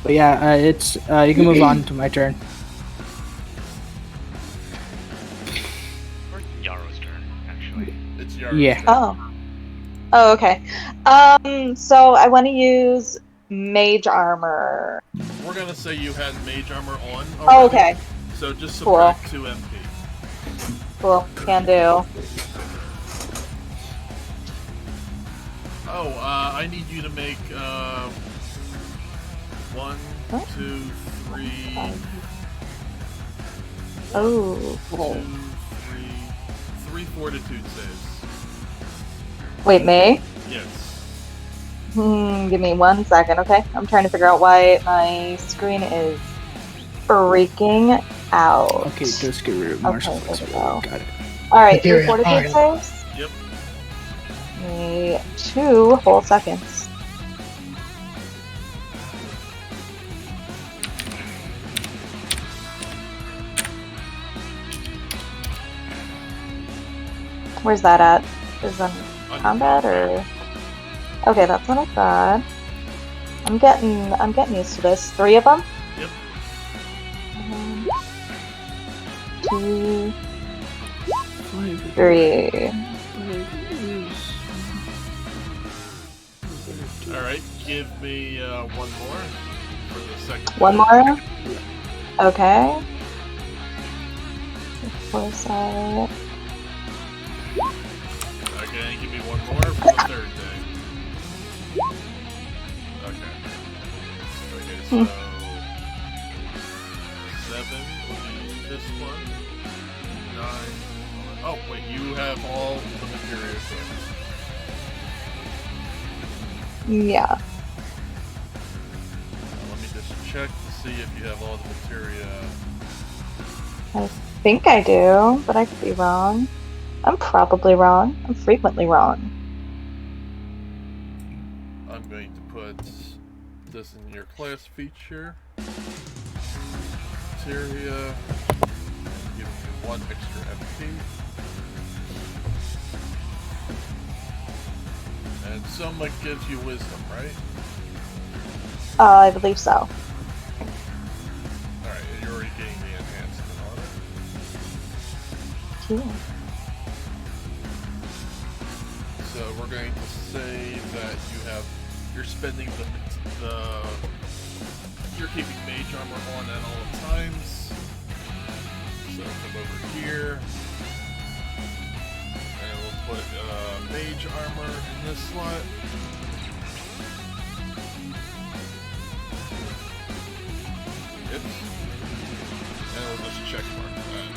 But yeah, it's you can move on to my turn. Or Yaro's turn, actually. It's your Yeah. Oh, okay. So I want to use mage armor. We're gonna say you had mage armor on. Oh, already, okay. So just Cool. subtract 2 MP. Cool. Can do. Oh, I need you to make 1, 2, 3, Oh. 2, 3 fortitude saves. Wait, me? Yes. Give me 1 second, okay? I'm trying to figure out why my screen is freaking out. Okay, just get rid of Marshall. there we go. Got it. Alright, 3 Materia, fortitude alright. saves? Yep. Give me 2 whole seconds. Where's that at? Is that combat or? Okay, that's what I thought. I'm getting used to this. 3 of them. Yep. 1, 2, 3. Alright, give me 1 more for the second. 1 more. Okay. Foresight. Okay, give me 1 more for the third day. Okay. Okay, so 7 will be this one. 9. Oh, wait, you have all the materia equipment. Yeah. Let me just check check to see if you have all the materia. I think I do, but I could be wrong. I'm probably wrong. I'm frequently wrong. I'm going to put this in your class feature. Materia. Giving you 1 extra MP. And Soma gives you wisdom, right? I believe so. Alright, and you're already getting the enhancement on it. Cool. So we're going to say that you're spending you're keeping mage armor on at all times. So come over here. And we'll put mage armor in this slot. Oops. And we'll just check mark that.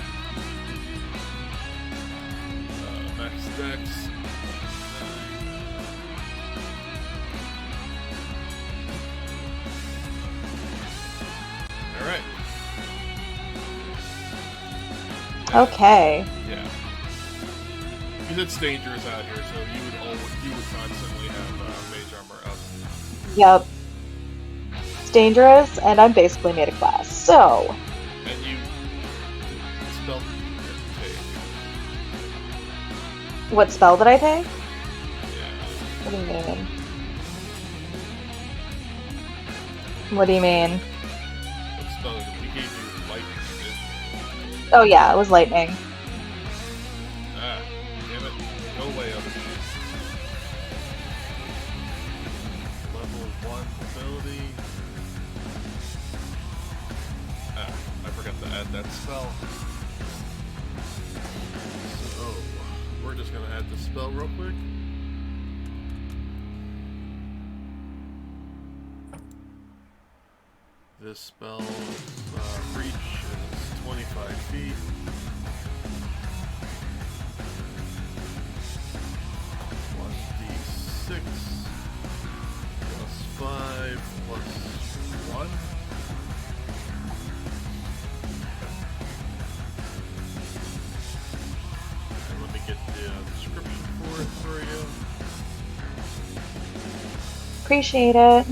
Max dex. Alright. Okay. Yeah. Because it's dangerous out here, so you would constantly have mage armor up. Yep. It's dangerous, and I'm basically made a class. So, And you spell take. what spell did I take? Yeah. What do you mean? What do you mean? What spell did we gave you lightning, didn't we? Oh yeah, it was lightning. Ah, damn it. Go away, other shit. Level 1 ability. Ah, I forgot to add that spell. So, we're just gonna add the spell real quick. This spell's reach is 25 feet. Plus D6 plus 5 plus 1. And let me get the description for it for you. Appreciate it.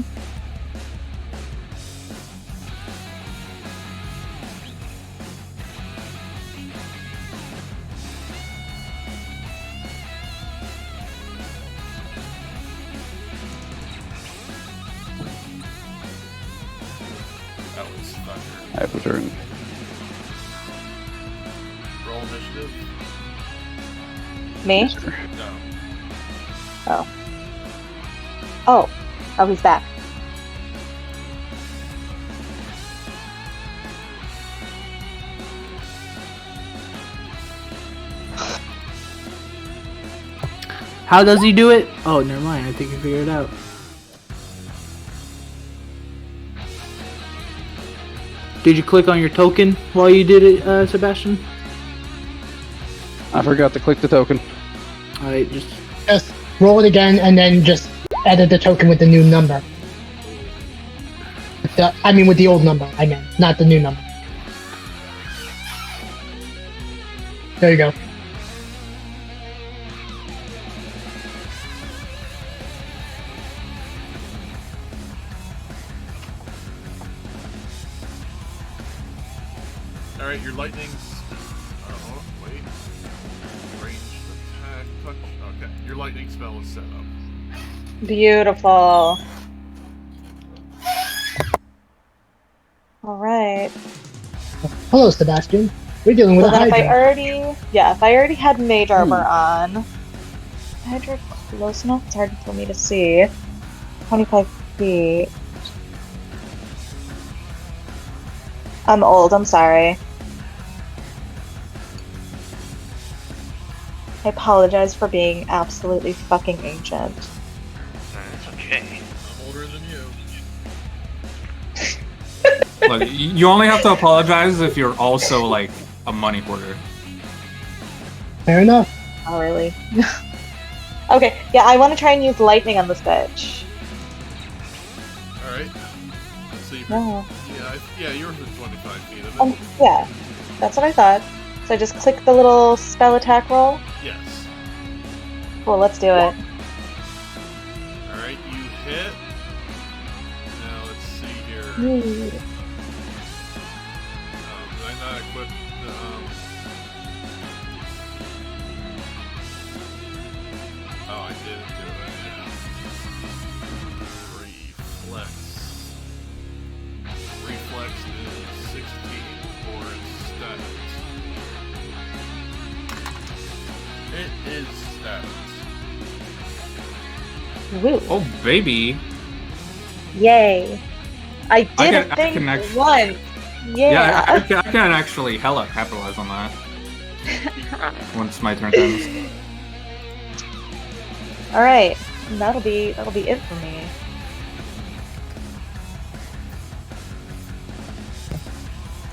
That was thunder. I have a turn. Roll initiative? Me? Sure. No. Oh, he's back. How does he do it? Oh, never mind. I think I figured it out. Did you click on your token while you did it, Sebastian? I forgot to click the token. Alright, just... Just roll it again and then just edit the token with the new number. With the old number, I meant, not the new number. There you go. Alright, your lightning's... Oh, wait. Ranged attack, touch... Okay, your lightning spell is set up. Beautiful. Alright. Hello, Sebastian. We're dealing with So a then if I Hydra. already had mage armor on, Hydra close enough? It's hard for me to see. 25 feet. I'm old, I'm sorry. I apologize for being absolutely fucking ancient. It's okay. I'm older than you. Look, you only have to apologize if you're also like a money hoarder. Fair enough. Oh, really? Okay, yeah, I want to try and use lightning on this bitch. Alright. Let's So you No. yeah, you're within 25 feet of it. Yeah, that's what I thought. So I just click the little spell attack roll. Yes. Well, let's do it. Alright, you hit. Now let's see here. Ooh. Did I not equip the Oh, I didn't do it. Reflex. Reflex is 16 for its stats. It is stats. Woo. Oh, baby. Yay. I did I a can thing actually- once. Yeah. I can actually hella capitalize on that once my turn comes. All right. That'll be it for me.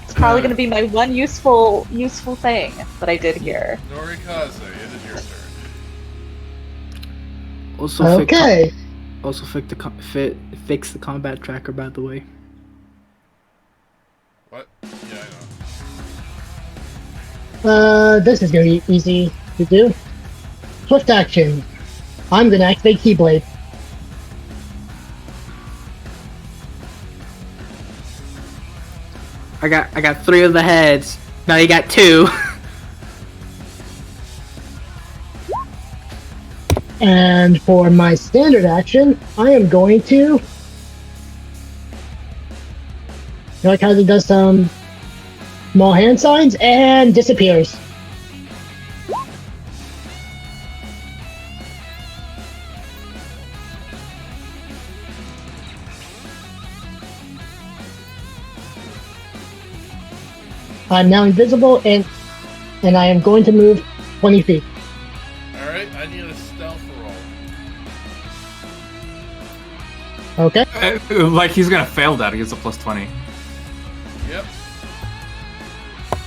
It's probably going to be my one useful thing that I did here. Norikaze, it is your turn. Also, Okay. fix the combat tracker, by the way. What? Yeah, I know. This is gonna be easy to do. Swift action. I'm gonna activate Keyblade. I got 3 of the heads. Now you got 2. And for my standard action, I am going to. You like how he does some small hand signs and disappears. I'm now invisible and I am going to move 20 feet. Alright, I need a stealth roll. Okay. Like he's gonna fail that. He gets a +20. Yep.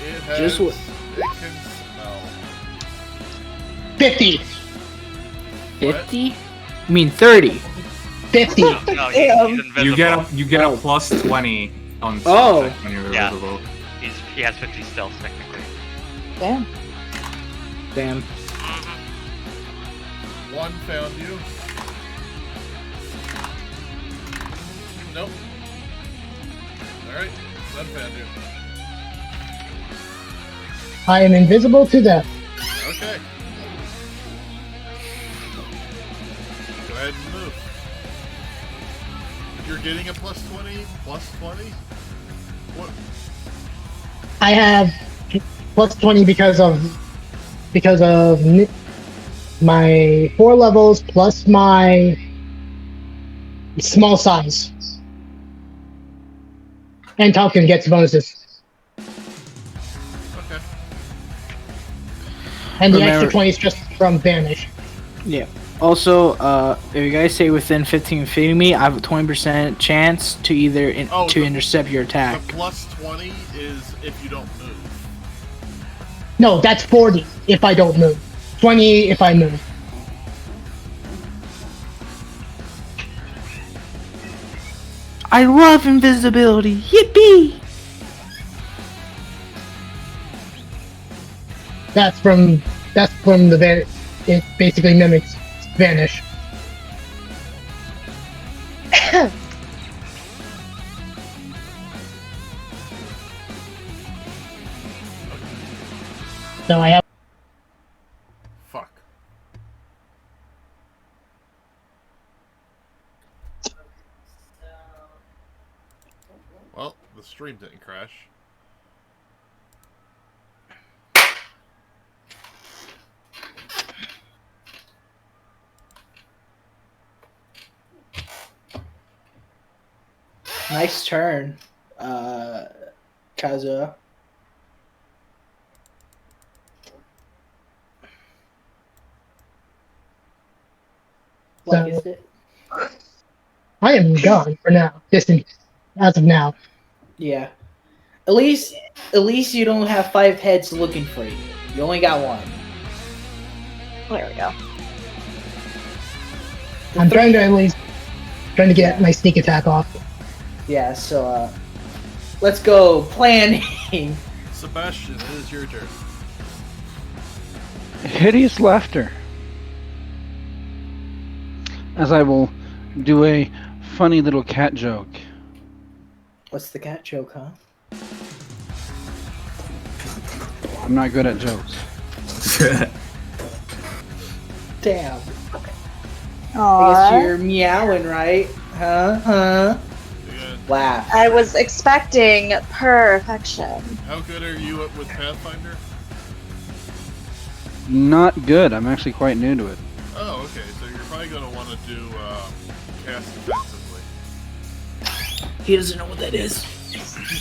It has. Just what- It can smell. 50. 50? You mean 30? 50. No, he's invisible. You get a +20 on Oh. stealth when you're Yeah. invisible. He has 50 stealth technically. Damn. Damn. One found you. Nope. Alright, none found you. I am invisible to them. Okay. Go ahead and move. You're getting a +20, +20? What? I have +20 because of my 4 levels plus my small size. And Falcon gets bonuses. Okay. And the Remember- extra 20 is just from Vanish. Yeah. Also, if you guys stay within 15 feet of me, I have a 20% chance to either the- intercept your attack. The +20 is if you don't move. No, that's 40 if I don't move. 20 if I move. I love invisibility. Yippee! That's from the it basically mimics Vanish. So I have Fuck. Well, the stream didn't crash. Nice turn, Kazuha. What is it? I am gone for now. Distant as of now. Yeah. At least you don't have 5 heads looking for you. You only got 1. There we go. I'm trying to at least get my sneak attack off. Yeah, so let's go planning. Sebastian, it is your turn. Hideous laughter. As I will do a funny little cat joke. What's the cat joke, huh? I'm not good at jokes. Damn. I Aww. guess you're meowing, right? Huh? Again, Laugh. I was expecting perfection. how good are you with Pathfinder? Not good. I'm actually quite new to it. Oh, okay. So you're probably going to want to do cast defensively. He doesn't know what that is.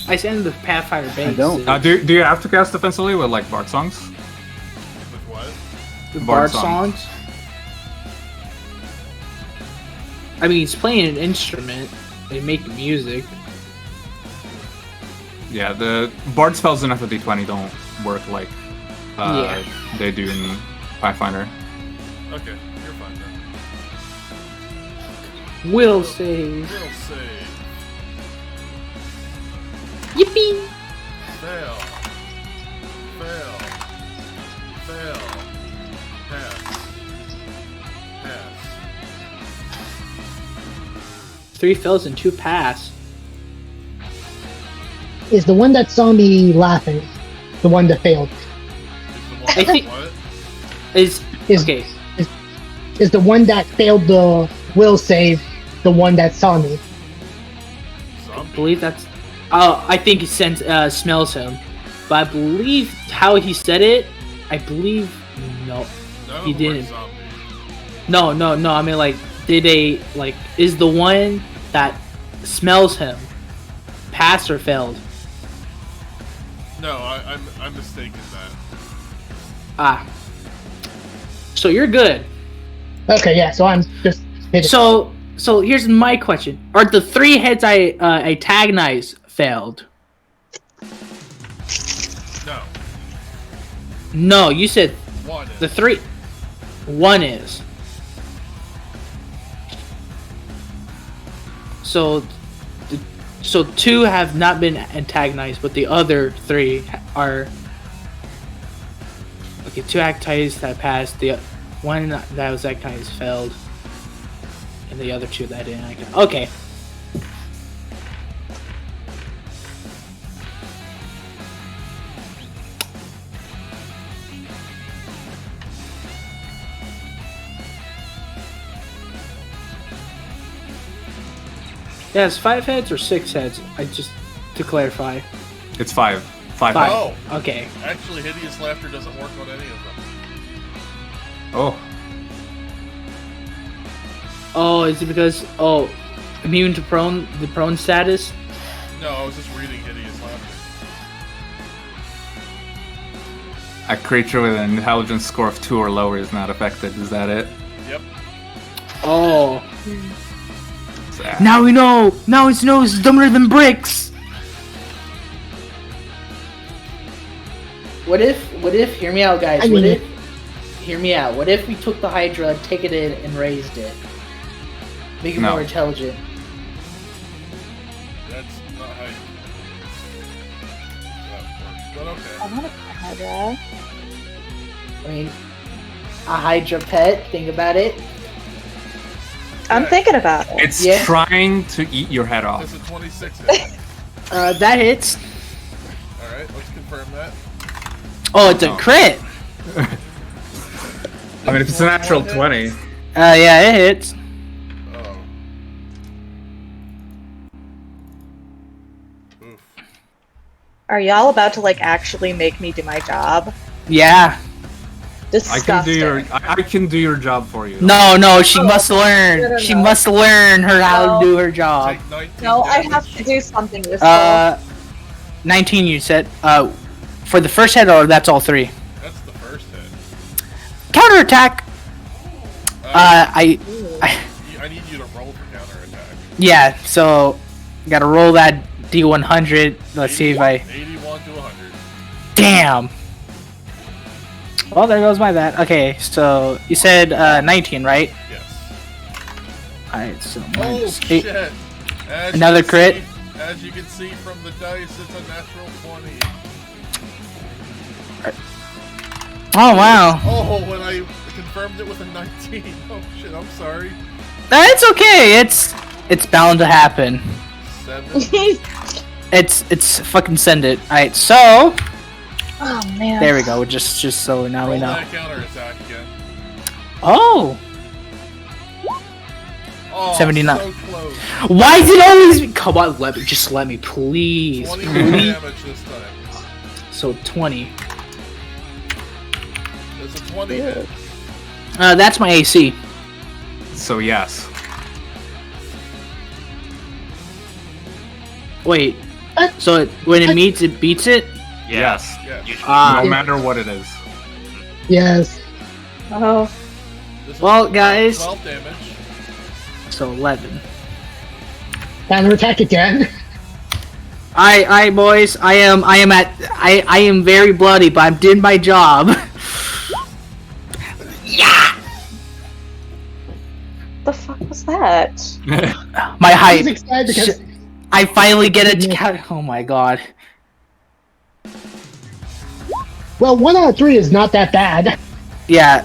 I send the Pathfinder base. I don't. do you have to cast defensively with like Bard songs? With what? The Bard Bard songs. I mean, he's playing an instrument. They make music. Yeah, the Bard spells in FD20 don't work like Yeah. they do in Pathfinder. Okay, you're fine then. Will save. Will save. Yippee! Fail. Fail. Fail. Pass. Pass. 3 fails and 2 pass. Is the one that saw me laughing the one that failed? Is the one I think- what? Is Is okay. is the one that failed the will save the one that saw me? I Zombie. believe that's. I think he smells him, but I believe how he said it. I believe no. None of he them are didn't. zombie. No. I mean, like, did they like? Is the one that smells him passed or failed? No, I'm mistaken that. Ah. So you're good. Okay, yeah. So I'm just hitting. So here's my question: are the 3 heads I antagonized failed? No. No, you said One is. the 3. 1 is. So 2 have not been antagonized, but the other 3 are. Okay, 2 antagonized that passed. The one that was antagonized failed, and the other 2 that didn't. Okay. Yeah, it's 5 heads or 6 heads. I just to clarify. It's 5. 5. 5. Oh. Okay. Actually, hideous laughter doesn't work on any of them. Oh, Oh, is it because immune to the prone status? No, I was just reading hideous laughter. a creature with an intelligence score of 2 or lower is not affected. Is that it? Yep. Oh. Sad. Now we know. Now his nose is dumber than bricks. What if? Hear me out, guys. I mean- Hear me out. What if we took the Hydra, take it in, and raised it? Make it No. more intelligent. That's not how you. That works. But okay. I want a Hydra. I mean, a Hydra pet. Think about it. I'm thinking about it. It's Yeah. trying to eat your head off. That's a 26 hit. That hits. Alright, let's confirm that. Oh, it's a Oh. crit. I mean, if it's a natural 20. Yeah, it hits. Oh. Oof. Are y'all about to like actually make me do my job? Yeah. Disgusting. I can do your job for you. No, she must learn. no, no, She no. must learn how No. to do her job. Take 19 No, I damage. have to do something useful. 19 you said. For the first hit, or that's all 3? That's the first hit. Counterattack. I I need you to roll for counterattack. yeah. So, gotta roll that D100. Let's see if I. 81 to 100. Damn. Well, there goes my bad. Okay, so you said 19, right? Yes. Alright, so Oh minus shit! 8. As Another you crit? see, As you can see from the dice, it's a natural 20. Oh wow. Oh, when I confirmed it with a 19. Oh shit, I'm sorry. It's okay. It's bound to happen. 7. It's fucking send it. Alright, so Oh man. there we go. Just so now we Roll know. that counterattack again. Oh, Oh, 79. so close. why is it always? Come on, let me, please. 20 please. damage this time. So 20. It's a 20 hit. That's my AC. So yes. Wait. So when it meets, it beats it. Yes. Yes. Usually. No Yeah. matter what it is. Yes. Oh. This is Well, guys. 12 damage. So 11. Counterattack again. I boys, I am very bloody, but I'm doing my job. The fuck was that? My I hype. was excited because I finally get it. Oh my god. well, 1 out of 3 is not that bad. Yeah.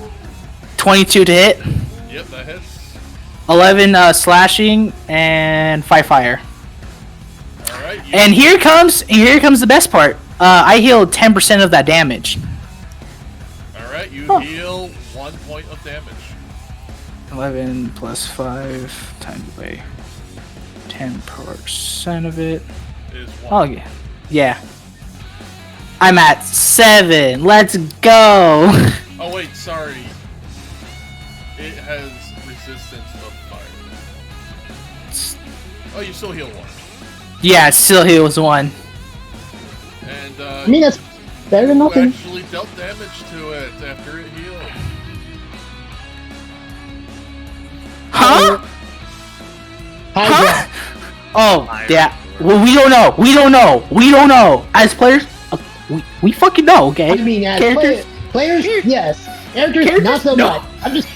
22 to hit. Yep, that hits. 11 slashing and 5 fire. Alright, you And here comes the best part. I heal 10% of that damage. Alright, you heal 1 point of damage. 11 plus 5 times by 10% of it. Is 1. Oh yeah. Yeah. I'm at 7. Let's go. Oh wait, sorry. It has resistance of fire. Oh, you still heal 1. Yeah, it still heals 1. And I mean, that's better than you nothing. actually dealt damage to it after it healed. Huh? Hydra. Oh, yeah. Well, we don't know. As players, we fucking know, okay? I mean, as Characters? players, yes. Characters, Characters? not so No. much. I'm just.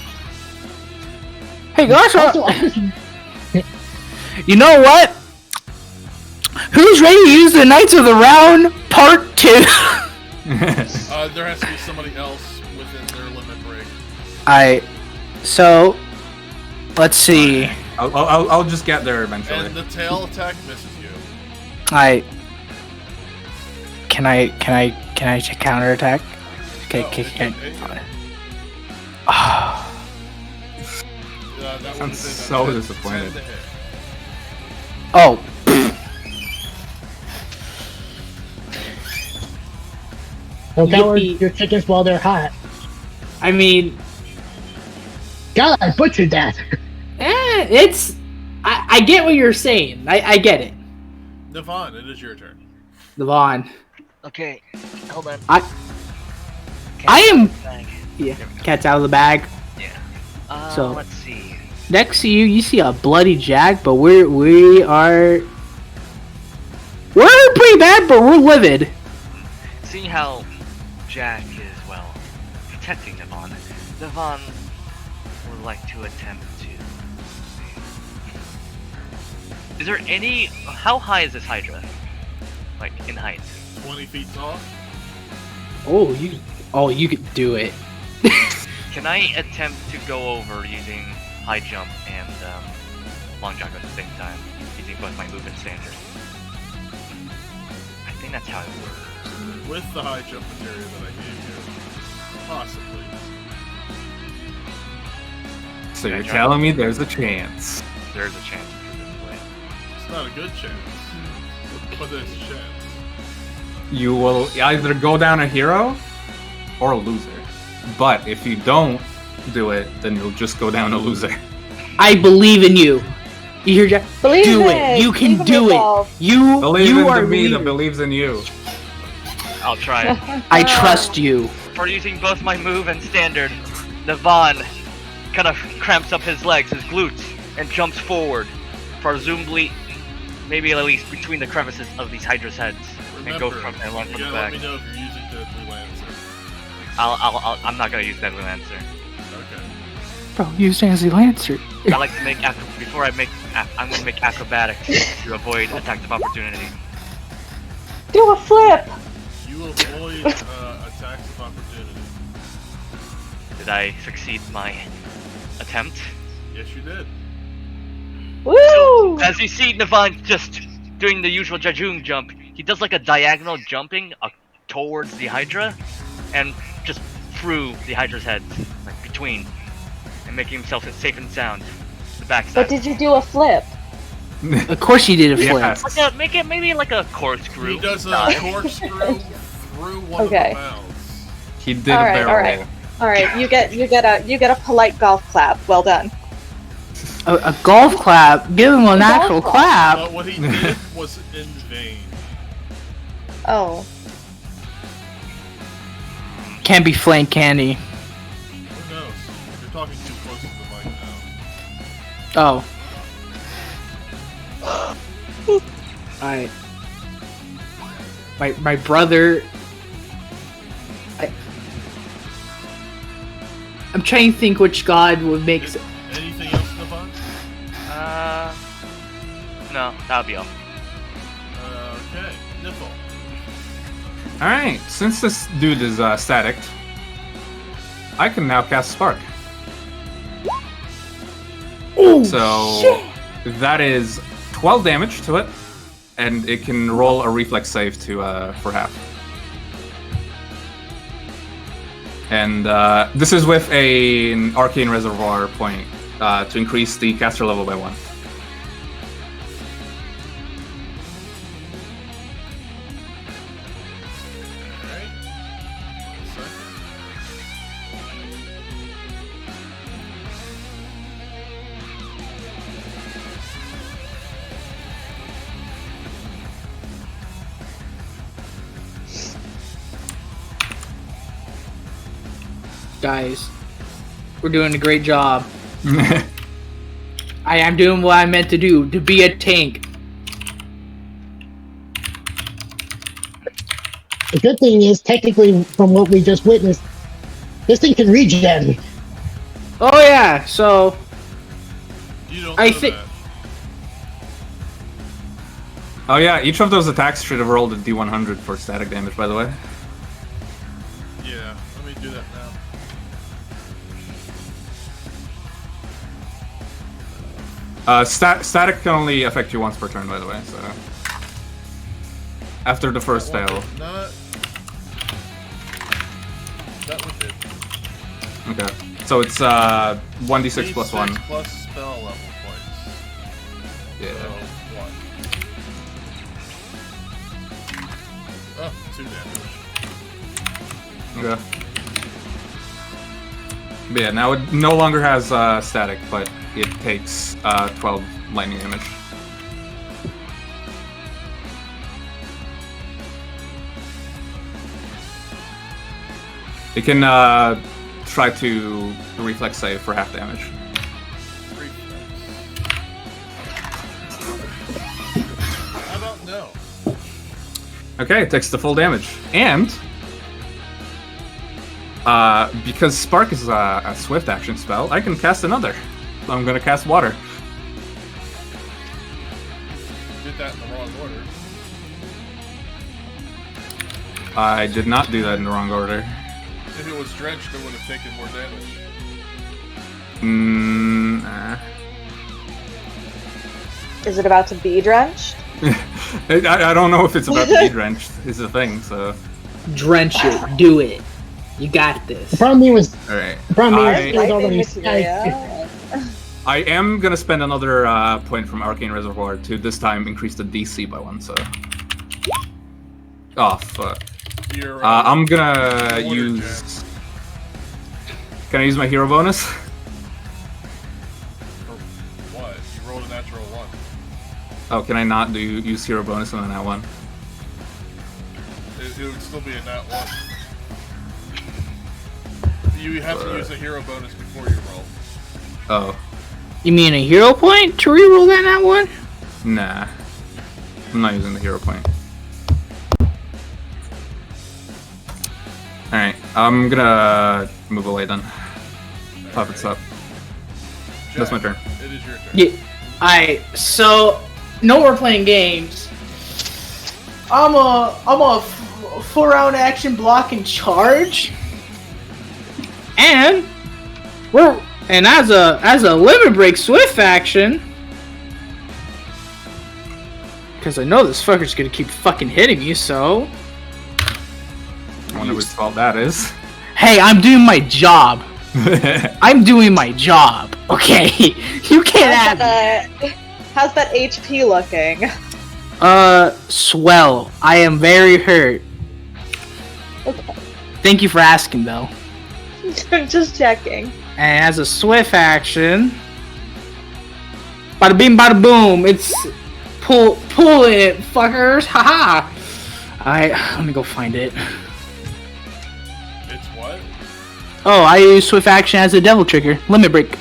Hey, gosh, Also, I'm just. you know what? Who's ready to use the Knights of the Round Part 2? There has to be somebody else within their limit break. So, let's see. I'll just get there eventually. And the tail attack misses you. Can I counterattack? Okay, Oh, can okay. Ah. That I'm one's so 10 disappointed. to hit. Oh. Don't cower Yippee. your chickens while they're hot. I mean, God, I butchered that. it's. I get what you're saying. I get it. Devon, it is your turn. Levon. Okay, hold on. I Cat's am- out of the bag. Yeah, cat's out of the bag. Yeah. So- Let's see. Next to you see a bloody Jack, but we're pretty bad, but we're livid. Seeing how Jack is, well, protecting Devon, Devon would like to attempt to. Is there any. How high is this Hydra? Like, in height? 20 feet tall. Oh, you could do it. Can I attempt to go over using high jump and long jump at the same time, using both my move and standard? I think that's how it works. With the high jump materia that I gave you. Possibly. So you're telling me there's a chance. There's a chance for this way. It's not a good chance. But there's a chance. You will either go down a hero or a loser. But if you don't do it, then you'll just go down a loser. I believe in you. You hear Jack? Believe do in it. You can Believe in do it. yourself. You Believe are in me leader. that believes in you. I'll try it. I trust you. For using both my move and standard, Devon kind of cramps up his legs, his glutes, and jumps forward, presumably, maybe at least between the crevices of these Hydra's heads, and go from and run you from the gotta let back. me know if you're using Deadly Lancer. I'm not gonna use Deadly Lancer. Okay. Bro, use Dancy Lancer. I like to make I'm gonna make acrobatics to avoid attacks of opportunity. Do a flip! You avoid attacks of opportunity. Did I succeed my attempt? Yes, you did. Woo! As you see Navon just doing the usual Jajung jump, he does like a diagonal jumping towards the Hydra, and just through the Hydra's head, like between, and making himself safe and sound. The backside. But did you do a flip? Of course you did a flip. Yes. Make it maybe like a corkscrew. He does a corkscrew through one Okay. of the mouths. He did All a right, barrel all right. roll. All right, you get a polite golf clap. Well done. A golf clap? Give him an actual golf clap. But what he did was in vain. Oh. Can't be flank candy. Who knows? You're talking too close to the mic now. Oh. Alright. My brother. I'm trying to think which god would make. Anything else in the box? No, that'll be all. Okay, Nipple. Alright, since this dude is static, I can now cast Spark. Oh, So that is 12 damage to it, and it can roll a reflex save to for half. And this is with an Arcane Reservoir point to increase the caster level by 1. Alright. guys, we're doing a great job. I am doing what I meant to do, to be a tank. The good thing is, technically, from what we just witnessed, this thing can regen. Oh yeah, so You don't I know think- that. Oh yeah, each of those attacks should have rolled a D100 for static damage, by the way. Yeah, let me do that now. Static can only affect you once per turn, by the way, so... After the first That fail. one- Not. That one did. Okay. So it's 1d6 plus 1. D6 plus spell level points. Yeah. So, 1. Oh, 2 damage. Okay. But yeah, now it no longer has static, but it takes 12 lightning damage. It can try to reflex save for half damage. How about no? Okay, it takes the full damage. And because Spark is a swift action spell, I can cast another. So I'm gonna cast Water. Did that in the wrong order. I did not do that in the wrong order. If it was drenched, it would have taken more damage. Nah. Is it about to be drenched? I don't know if it's about to be drenched, is the thing, so... drench it, do it. You got The this. problem was, Alright. the problem I- is, it was already Materia. I am gonna spend another point from Arcane Reservoir to this time increase the DC by 1, so... Oh, fuck. You're, I'm gonna water use... Can I use my hero bonus? For what? You rolled a natural 1. Oh, can I not use hero bonus on that one? It would still be a nat 1. You have to use a hero bonus before you roll. Oh, You mean a hero point to reroll that one? nah. I'm not using the hero point. Alright, I'm gonna move away then. Puppets up. That's my turn. It is your turn. Yeah. Alright, so no more playing games. I'm a 4-round action block and charge. And as a limit break swift action, because I know this fucker's gonna keep fucking hitting me, so I wonder whose fault that is. hey, I'm doing my job. I'm doing my job. Okay, you can't have me. How's that HP looking? Swell. I am very hurt. Okay. Thank you for asking, though. I'm just checking. And as a swift action, bada bing, bada boom. It's pull it, fuckers. Haha. Alright, let me go find it. It's what? Oh, I use swift action as a devil trigger. Limit break.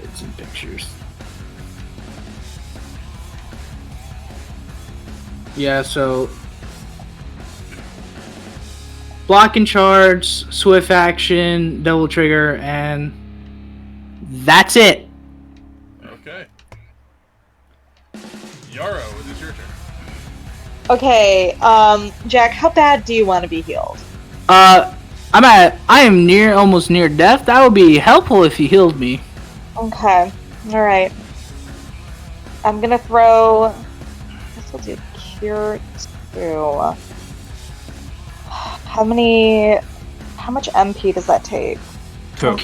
It's in pictures. Yeah, so block and charge, swift action, double trigger, and that's it. Okay. Yarrow, it is your turn. Okay, Jack, how bad do you want to be healed? I am almost near death. That would be helpful if you healed me. Okay, alright. I'm gonna throw... I guess we'll do Cure 2. How much MP does that take? 2.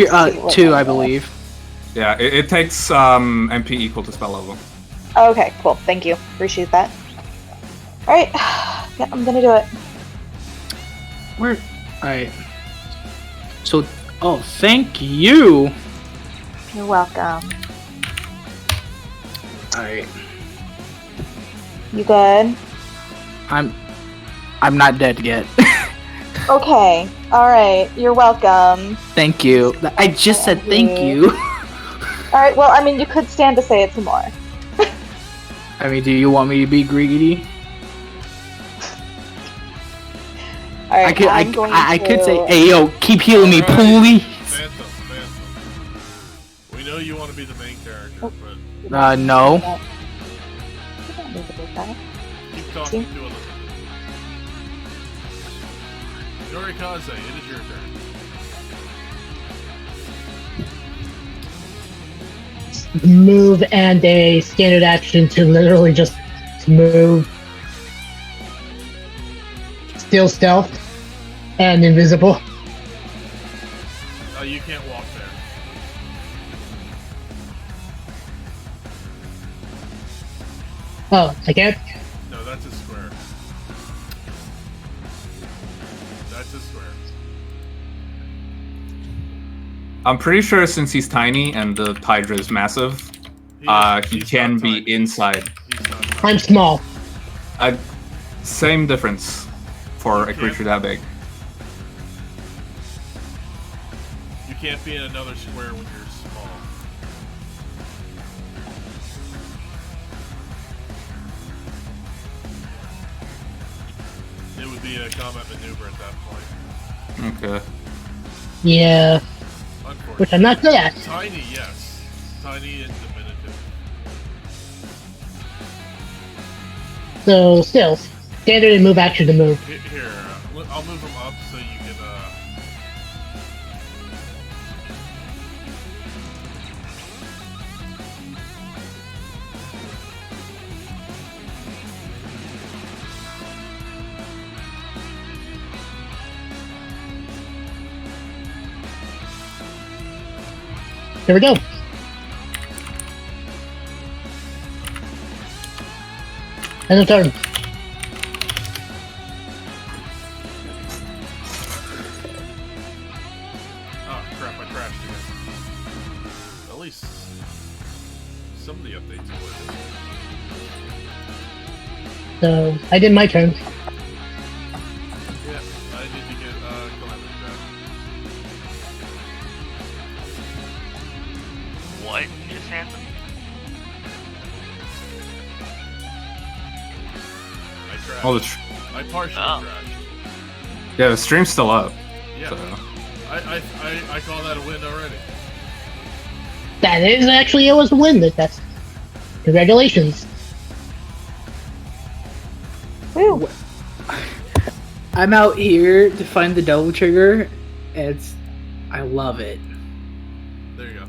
Two, I believe. Yeah, it takes MP equal to spell level. Okay, cool. Thank you. Appreciate that. Alright. Yeah, I'm gonna do it. Where? Alright. So, thank you. You're welcome. Alright. You good? I'm not dead yet. Okay. Alright. You're welcome. Thank you. I just said thank you. Alright, well, I mean, you could stand to say it some more. I mean, do you want me to be greedy? Alright, I could say, hey yo, keep healing me, please. Phantom. We know you want to be the main character, but No. You don't need to do that. keep talking to Elizabeth. Yorikaze, it is your turn. Move and a standard action to literally just move. Still stealth and invisible. You can't walk there. Oh, I can't? No, that's a square. That's a square. I'm pretty sure since he's tiny and the Hydra is massive, he He's can not be tiny. inside. He's not tiny. I'm small. Same difference for a can't- creature that big. You can't be in another square when you're small. It would be a combat maneuver at that point. Okay. Yeah, Unfortunately. which I'm not good at. Tiny, yes. Tiny and diminutive. So, still, standard and move action to move. Here, I'll move them up so you can, Here we go. End of turn. oh crap, I crashed again. At least some of the updates are working. So, I did my turn. Yeah, I need to get Calamity back. What? You just answered? I crashed. Oh, I partially Oh. crashed. yeah, the stream's still up. Yeah. So. I call that a win already. That is actually, it was a win. That's congratulations. Woo. I'm out here to find the double trigger. And I love it. There you go.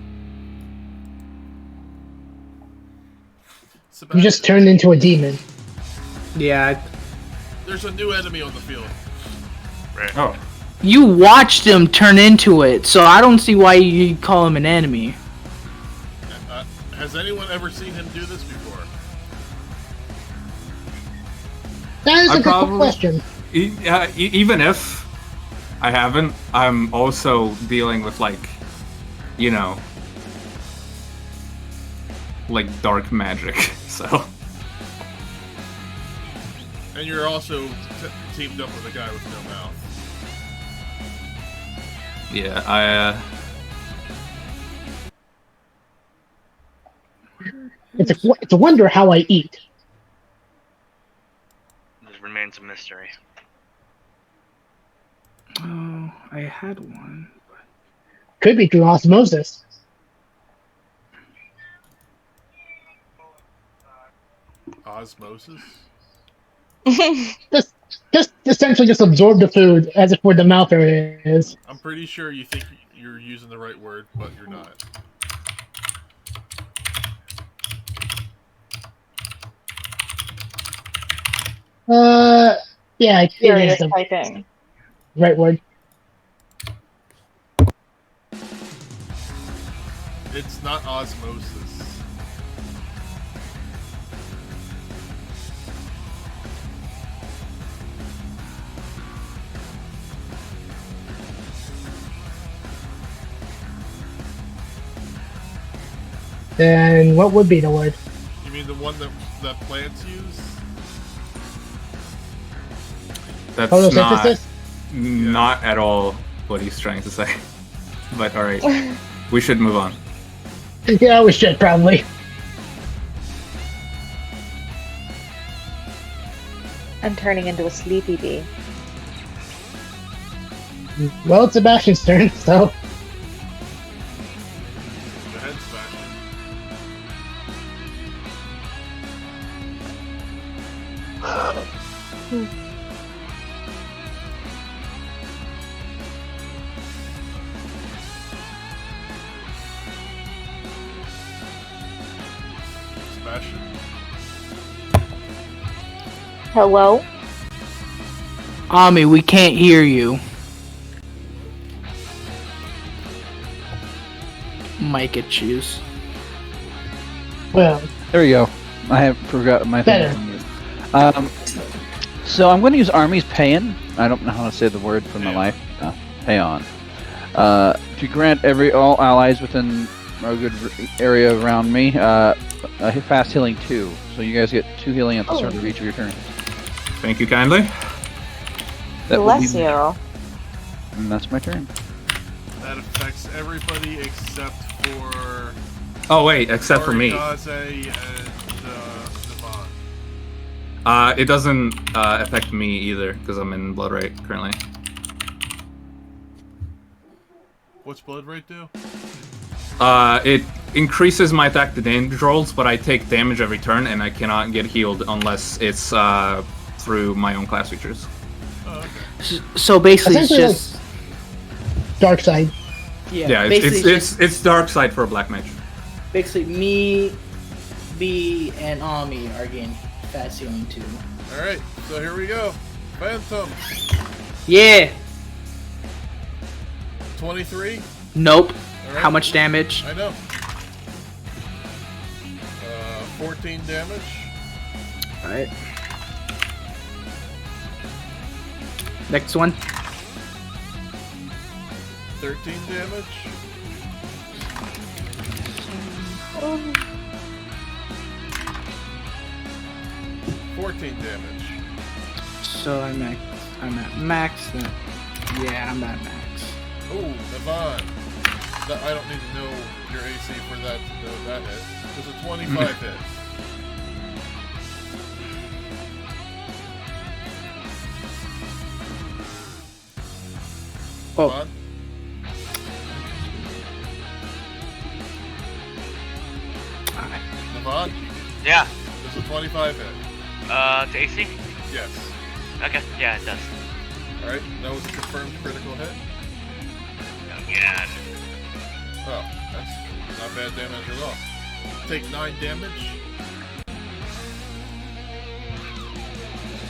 You just turned into a demon. Yeah. There's a new enemy on the field. Right. Oh, You watched him turn into it, so I don't see why you call him an enemy. Has anyone ever seen him do this before? That is I a good probably- question. Even if I haven't, I'm also dealing with like dark magic. So And you're also teamed up with a guy with no mouth. yeah, It's a wonder how I eat. This remains a mystery. Oh, I had one. Could be through osmosis. Osmosis? Just essentially just absorb the food as if where the mouth area is. I'm pretty sure you think you're using the right word, but you're not. Yeah, it Furious is the typing. right word. It's not osmosis. Then what would be the word? You mean the one that plants use? that's Photosynthesis? not at all what he's trying to say. But all right, we should move on. Yeah, we should probably. I'm turning into a sleepy bee. Well, it's Sebastian's turn, so Go ahead, Sebastian. Sebastian? Hello? Ami, we can't hear you. Mic issues. well, There we go. I have forgot my thing. Better. So I'm going to use Army's Paean. I don't know how to say the word for my life. Paean. To grant all allies within a good area around me a fast healing 2. So you guys get 2 healing at the start of each of your turns. Thank you kindly. That will Bless be- you. And that's my turn. That affects everybody except for Oh wait, except for me. Orikaze and Devon. It doesn't affect me either because I'm in blood rate currently. What's blood rate do? It increases my attack to damage rolls, but I take damage every turn, and I cannot get healed unless it's through my own class features. Oh, okay. So basically, it's Essentially, just dark side. Yeah, basically it's dark side for a black mage. basically me, B, and Ami are getting fast healing too. Alright, so here we go. Phantom. Yeah. 23. Nope. Alright. How much damage? I know. 14 damage. Alright. Next one. 13 damage. Oh. 14 damage. So I'm at max then. Yeah, I'm at max. Ooh, Devon. I don't need to know your AC for that to know that hit. There's a 25 hit. Oh. Come on. Devon, Yeah. there's a 25 hit. To AC? Yes. Okay. Yeah, it does. Alright, that was a confirmed critical hit. Again. Oh, that's not bad damage at all. Take 9 damage.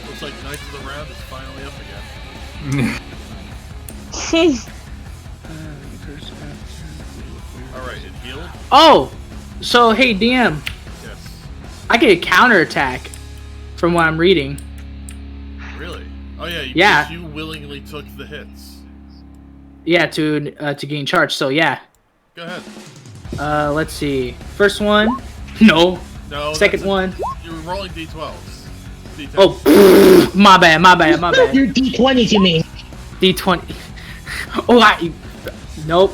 Looks like Knights of the Round is finally up again. Alright, it healed? Oh! So, hey, DM. Yes. I get a counterattack from what I'm reading. Really? Oh yeah, Yeah. you willingly took the hits. Yeah, to gain charge. So, yeah. Go ahead. Let's see. First one. No. No. Second one. You were rolling d12s. D10. Oh, my bad. Your D20s, you mean? D20. Oh, nope.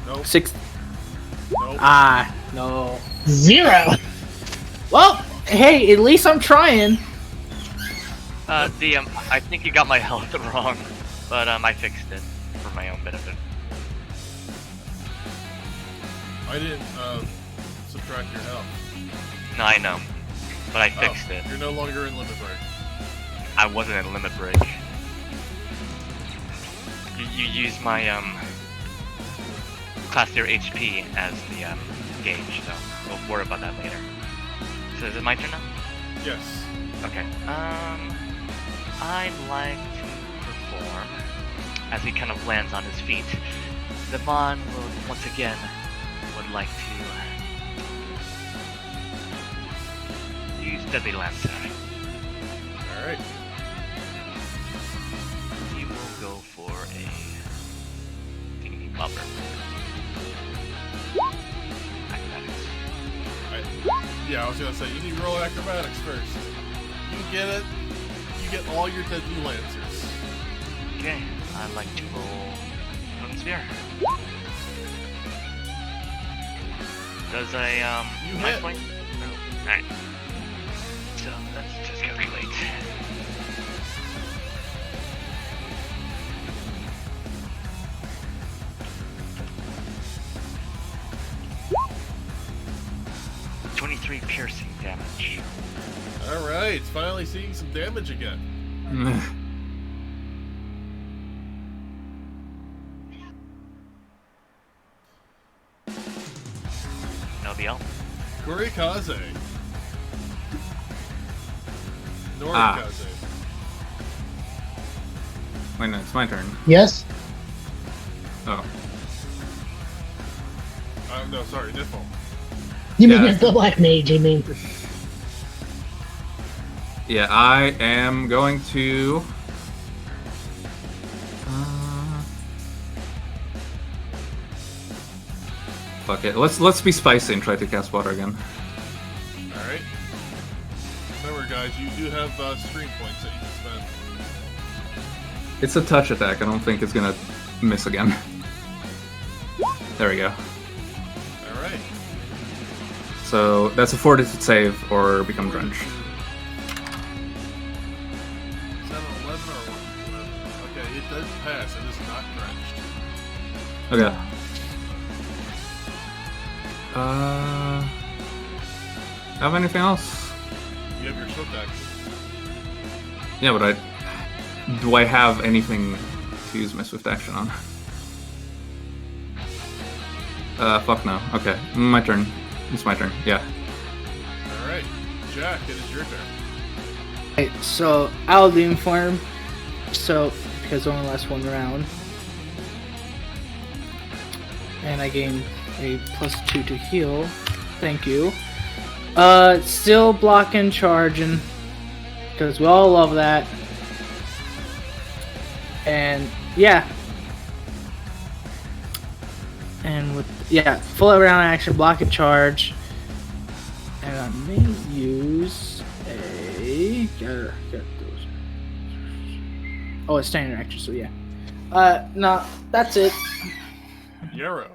Nope. 6. Nope. No. 0. Well, hey, at least I'm trying. DM, I think you got my health wrong, but I fixed it for my own benefit. I didn't subtract your health. No, I know, but I fixed it. You're no longer in limit break. I wasn't in limit break. You used my class tier HP as the gauge, so we'll worry about that later. So is it my turn now? Yes. Okay. I'd like to perform as he kind of lands on his feet. Devon will once again would like to use Deadly Lancer. Alright. He will go for a thingy bobber. Acrobatics. Yeah, I was gonna say, you need to roll acrobatics first. You get it. You get all your deadly lancers. Okay, I'd like to roll Golden Spear. Does a You nice hit. point? No. Alright. So let's just calculate. .23 piercing damage. Alright, finally seeing some damage again. LBL. Kurikaze. Norikaze. Wait, no, it's my turn. Yes? Oh. No, sorry, Niffle. You mean Yeah. you're the black mage, you mean? Yeah, I am going to. Fuck it. Let's be spicy and try to cast water again. Alright. Remember, guys, you do have stream points that you can spend. It's a touch attack. I don't think it's gonna miss again. There we go. Alright. So that's a fortitude save or become drenched. Is that an 11 or 1? Okay, it does pass. It is not drenched. Okay. Have anything else? You have your swift action. Yeah, but do I have anything to use my swift action on? Fuck no. Okay, my turn. It's my turn. Yeah. Alright. Jack, it is your turn. Okay, so I'll do inform. So because it only lasts one round, and I gain a +2 to heal. Thank you. Still blocking, charging, because we all love that. And yeah. And with full round action, block and charge. And I may use a it's standard action, so yeah. No, that's it. Yarrow.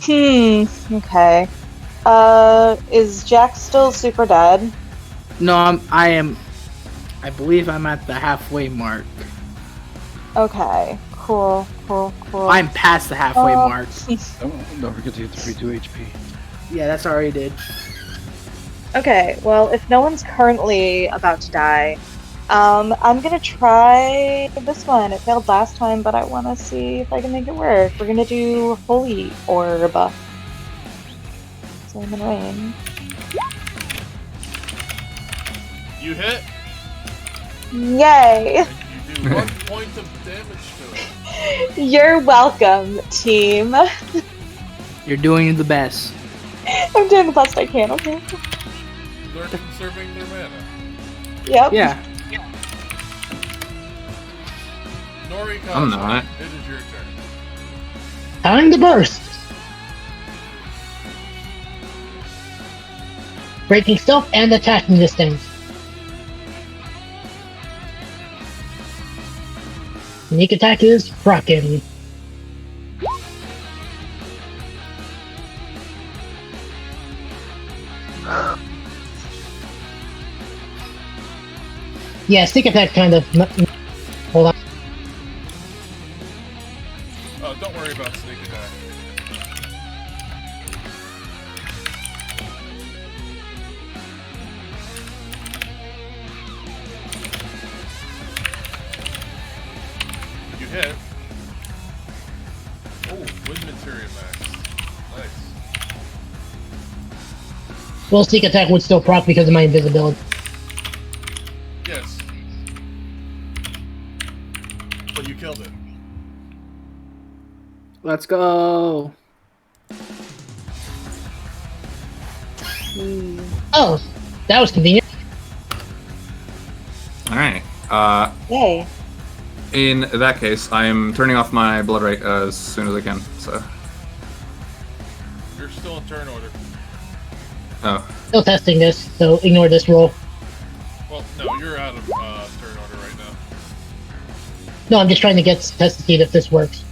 Okay. Is Jack still super dead? No, I am. I believe I'm at the halfway mark. Okay. Cool. I'm past the halfway mark. Don't forget to hit the free 2 HP. Yeah, that's already did. Okay, well, if no one's currently about to die, I'm gonna try this one. It failed last time, but I want to see if I can make it work. We're gonna do Holy Orb. So I'm in range. You hit, Yay! and you do 1 point of damage to it. You're welcome, team. You're doing the best. I'm doing the best I can, okay? They're conserving their mana. Yep. Yeah. Norikaze, I'm not. it is your turn. Time to burst. Breaking stealth and attacking this thing. Sneak attack is rockin'. Yeah, sneak attack kind of. Hold on. Oh, don't worry about sneak attack. You hit. Oh, wind materia max. Nice. Well, sneak attack would still proc because of my invisibility. Yes. But you killed it. Let's go. Oh, that was convenient. Alright. Yay. In that case, I'm turning off my blood rate as soon as I can, so. You're still in turn order. Oh. Still testing this, so ignore this roll. Well, no, you're out of turn order right now. No, I'm just trying to test to see if this works.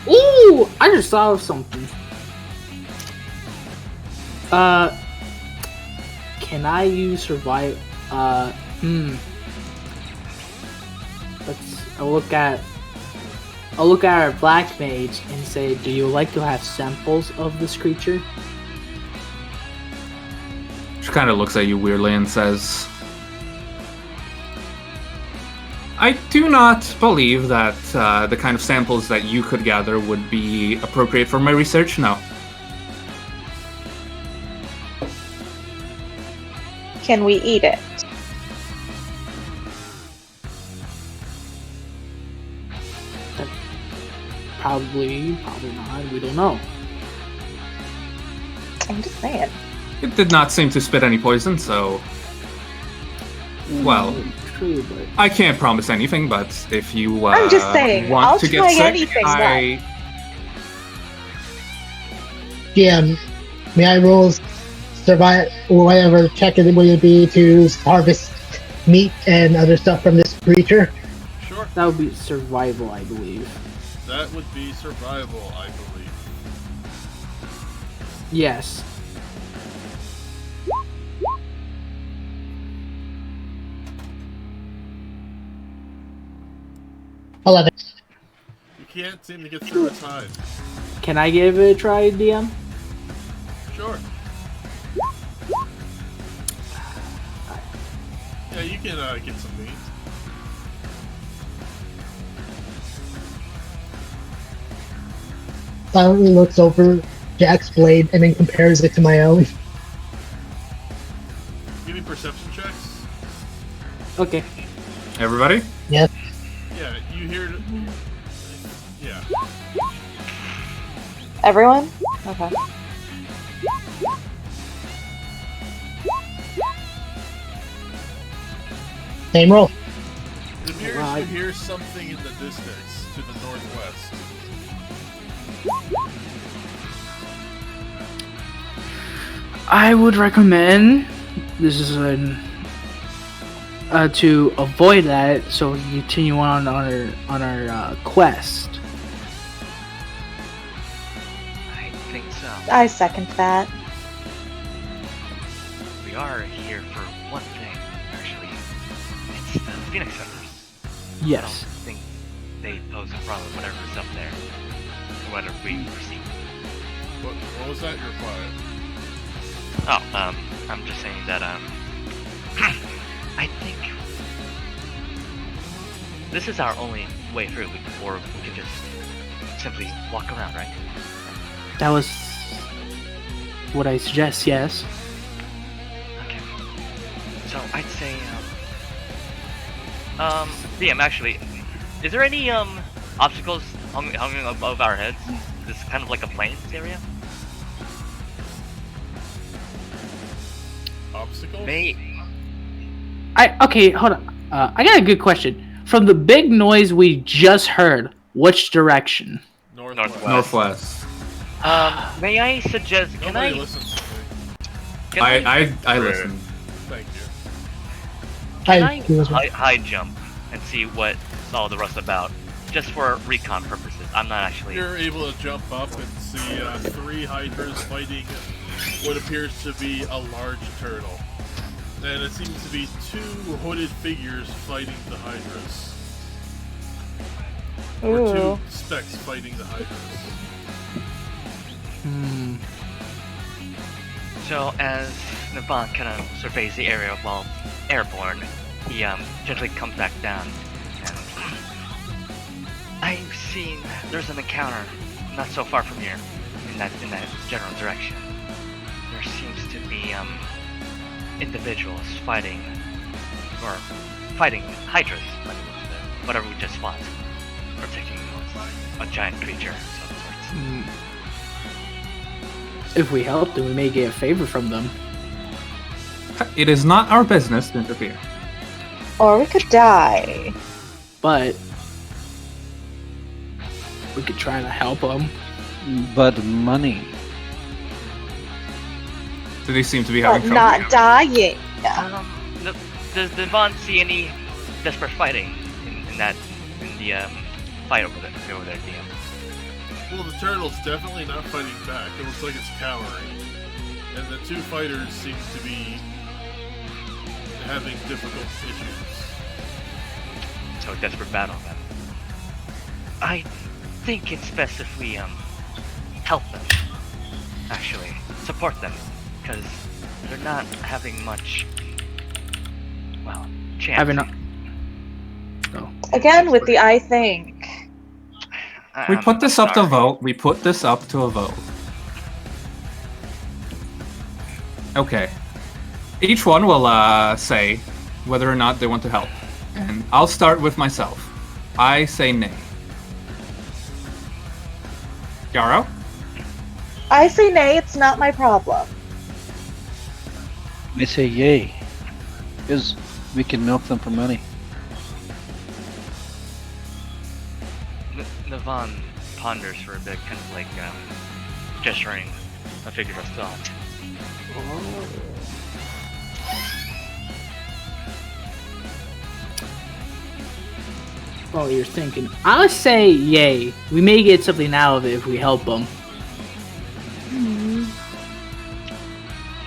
Ooh! I just thought of something. Can I use survive? I'll look at our black mage and say, do you like to have samples of this creature? She kind of looks at you weirdly and says, I do not believe that the kind of samples that you could gather would be appropriate for my research, no. Can we eat it? Probably not. We don't know. I'm just saying. It did not seem to spit any poison, so... Well, True, but I can't promise anything, but if you I'm just saying, want I'll to get try sick, anything, GM, may I roll survive or whatever check it would be to harvest meat and other stuff from this creature? Sure. that would be survival, I believe. That would be survival, I believe. Yes. $11. You can't seem to get through its hide. Can I give it a try, DM? Sure. Yeah, you can get some meat. Silently looks over Jack's blade and then compares it to my own. Give me perception checks. Okay. Everybody? Yes. Yeah, you hear... Yeah. Everyone? Okay. Same roll. It appears Right. you hear something in the distance to the northwest. I would recommend. This is an to avoid that, so we can continue on our quest. I think so. I second that. We are here for one thing, actually. It's the Phoenix Feathers. Yes. I don't think they pose a problem, whatever is up there. Or whatever we perceive. What was that? You're quiet. Oh, I'm just saying that, I think this is our only way through, or we could just simply walk around, right? That was what I suggest. Yes. Okay. So I'd say, DM, actually, is there any obstacles hung above our heads? This is kind of like a plains area. Obstacles? Okay, hold on. I got a good question. From the big noise we just heard, which direction? Northwest. May I suggest? Can Nobody I? listens to me. Can I listen. Thank you. Can I do as well. I high jump and see what's all the rust about, just for recon purposes? I'm not actually. You're able to jump up and see 3 hydras fighting what appears to be a large turtle. And it seems to be 2 hooded figures fighting the hydras. Or 2 specks fighting the hydras. So as Navan kind of surveys the area while airborne, he gently comes back down, and I've seen there's an encounter not so far from here, in that general direction. There seems to be individuals fighting hydras, by the looks of it. Whatever we just fought, protecting a giant creature of some sorts. If we help them, we may get a favor from them. It is not our business to interfere. Or we could die. But we could try to help them. But money. So they seem to be having But trouble. not dying. Does Devon see any desperate fighting in the fight over there, DM? Well, the turtle's definitely not fighting back. It looks like it's cowering. And the 2 fighters seem to be having difficult issues. So desperate battle then. I think it's best if we help them. Actually, support them, because they're not having much, chance. Again, with the I think. We put this up to vote. We put this up to a vote. Okay. Each one will say whether or not they want to help. And I'll start with myself. I say nay. Yarrow? I say nay, it's not my problem. I say yay. Because we can milk them for money. Navan ponders for a bit, kind of like gesturing a figure of thought. Oh, you're thinking. I'll say yay. We may get something out of it if we help them.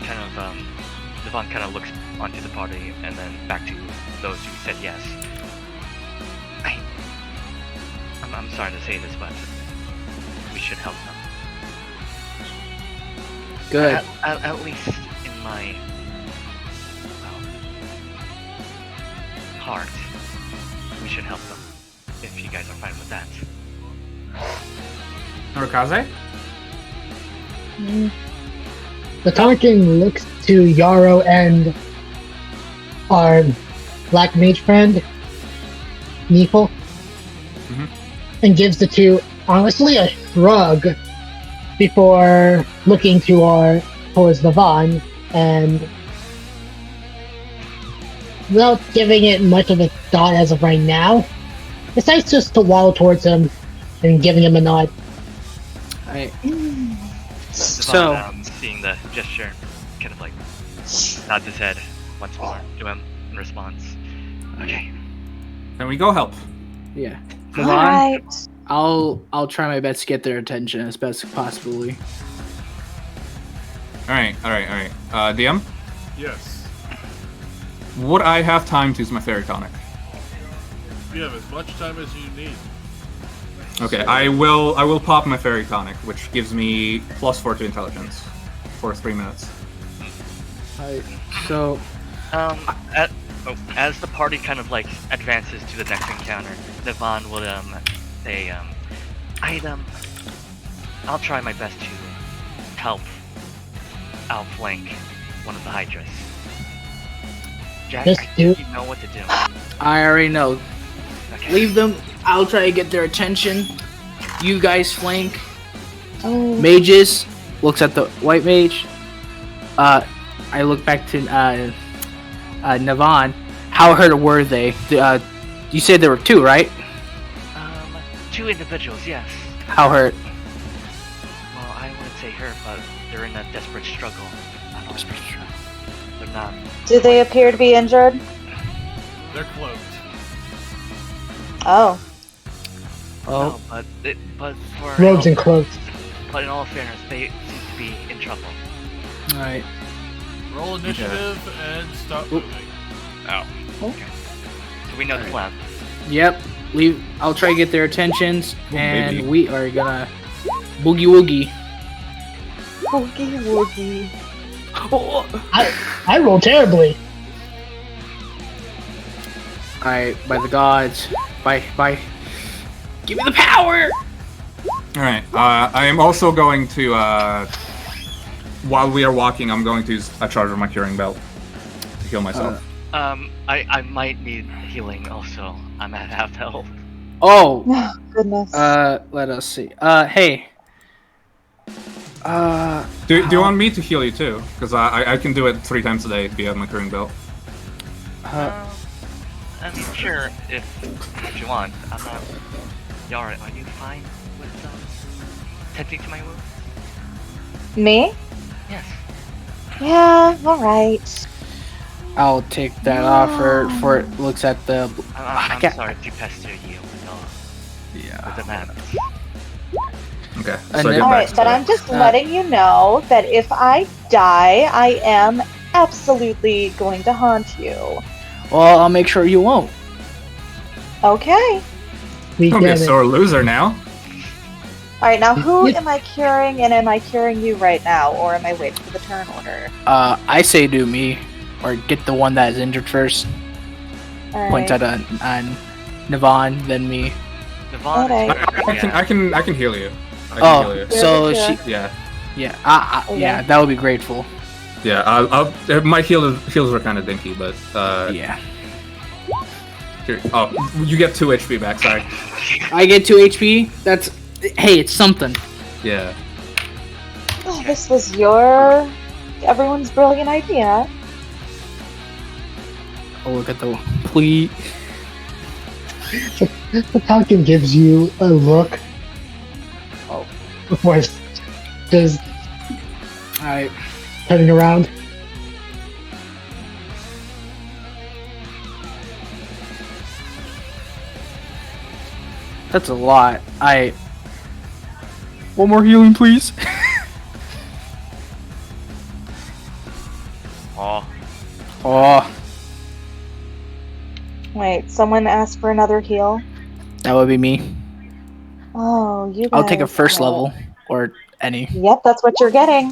Kind of, Navan kind of looks onto the party and then back to those who said yes. I'm sorry to say this, but we should help them. Good. At least in my heart, we should help them. If you guys are fine with that. Norikaze? The Tonkin looks to Yarrow and our black mage friend, Neeple, and gives the 2, honestly, a shrug before looking towards Navan, and without giving it much of a thought as of right now, decides just to waddle towards him and giving him a nod. Devon, seeing the gesture, kind of like nods his head once more to him in response. Okay. Then we go help. Yeah. All Navon, right. I'll try my best to get their attention as best as possibly. Alright. DM, Yes. would I have time to use my fairy tonic? You have as much time as you need. Okay, I will pop my fairy tonic, which gives me +4 to intelligence for 3 minutes. Alright. So As the party kind of like advances to the next encounter, Devon will say, I'll try my best to help outflank one of the Hydras. Jack, Just I do- think you know what to do. I already know. Okay. Leave them. I'll try to get their attention. You guys flank. Oh. Mages looks at the white mage. I look back to Navon. How hurt were they? You said there were 2, right? 2 individuals, yes. How hurt? Well, I wouldn't say hurt, but they're in a desperate struggle. They're not. Do they appear to be injured? They're cloaked. Oh. No, but for Robes and cloaks. But in all fairness, they seem to be in trouble. All right. Roll initiative and stop moving. Oh. Okay. So we know the plan. Yep. Leave. I'll try to get their attentions, and maybe. we are gonna boogie woogie. Woogie woogie. Oh. I roll terribly. Alright, by the gods. By give me the power! Alright, I am also going to, while we are walking, I'm going to use a charge of my curing belt to heal myself. I might need healing also. I'm at half health. Oh! Oh, goodness. Let us see. Hey. Do you want me to heal you too? Because I can do it 3 times a day via my curing belt. I mean, sure, if you want. I'm not. Yara, are you fine with tending to my wounds? Me? Yes. Yeah, alright. I'll take that offer for it looks at the I'm got- sorry to pester you with yeah. the demands. Okay, And so I then- get Alright, back but to I'm just Uh, letting you know that if I die, I am absolutely going to haunt you. Well, I'll make sure you won't. Okay. We Don't be a get it. sore loser now. Alright, now who am I curing, and am I curing you right now, or am I waiting for the turn order? I say do me, or get the one that is injured first. Point Alright. at on Navon, then me. Devon Alright. I can heal you. I can Oh, heal you. so Yeah, she, sure. Yeah, yeah, that would be grateful. yeah. My heals were kind of dinky, but Yeah, here, you get 2 HP back. Sorry. I get 2 HP. That's hey, it's something. Yeah. Oh, this was everyone's brilliant idea. Oh, look at the pleat. The Falcon gives you a look. Oh. Before just Alright. turning around. That's a lot. One more healing, please. Oh, Oh, Wait, someone asked for another heal? that would be me. Oh, you I'll take a guys first are- level or any. Yep, that's what you're getting.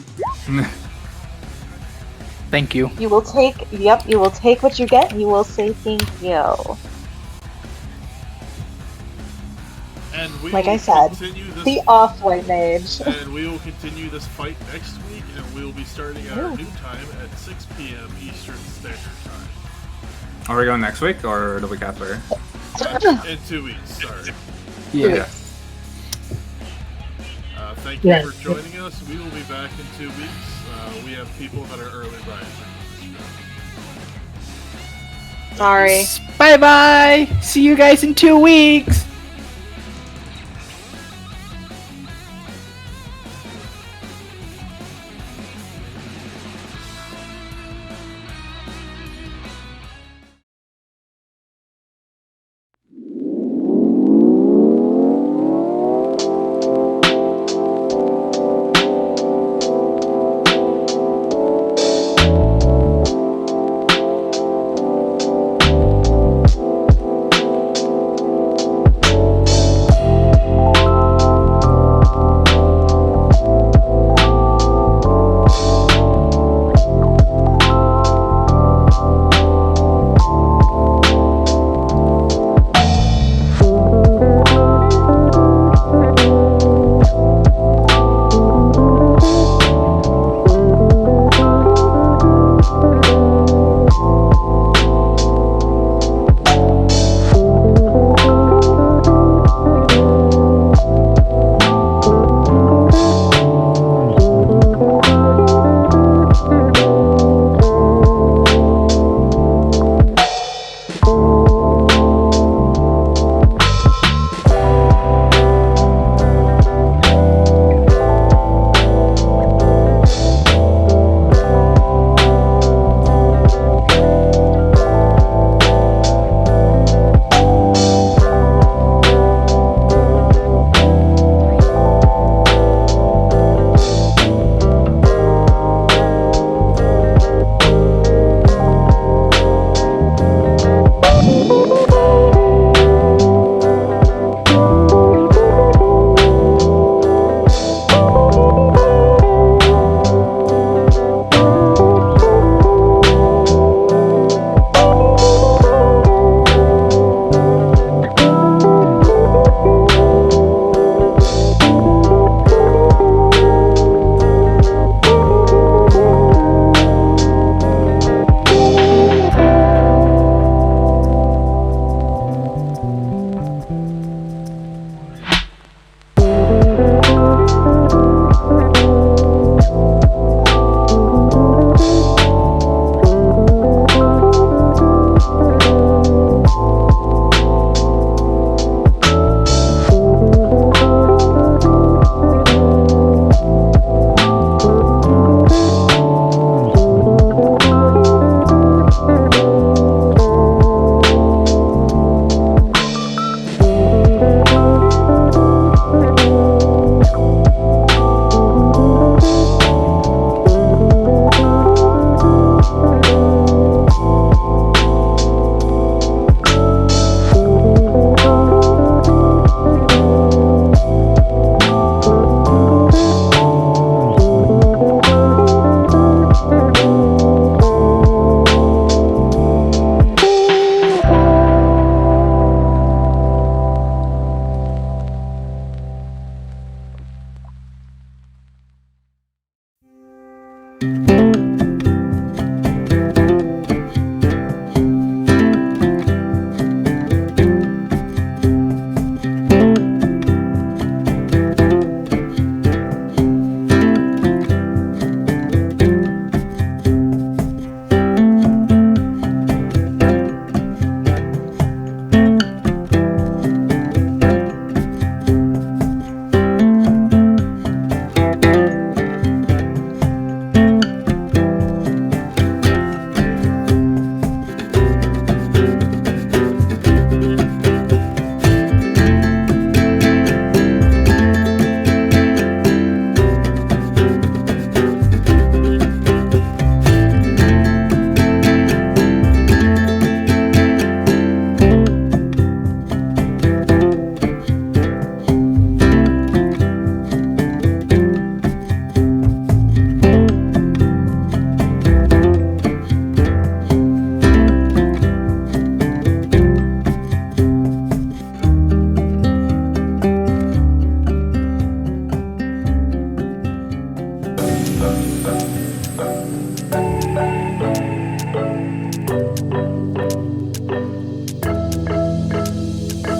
Thank you. You will take what you get, and you will say thank you. And we Like will I said, continue this The off-white mage. and we will continue this fight next week, and we will be starting our Ooh. new time at 6 p.m. Eastern Standard Time. Are we going next week or the week after? In 2 weeks, sorry. Yeah. Thank you Yeah. for joining us. We will be back in 2 weeks. We have people that are early rising. Sorry. Bye bye. See you guys in 2 weeks.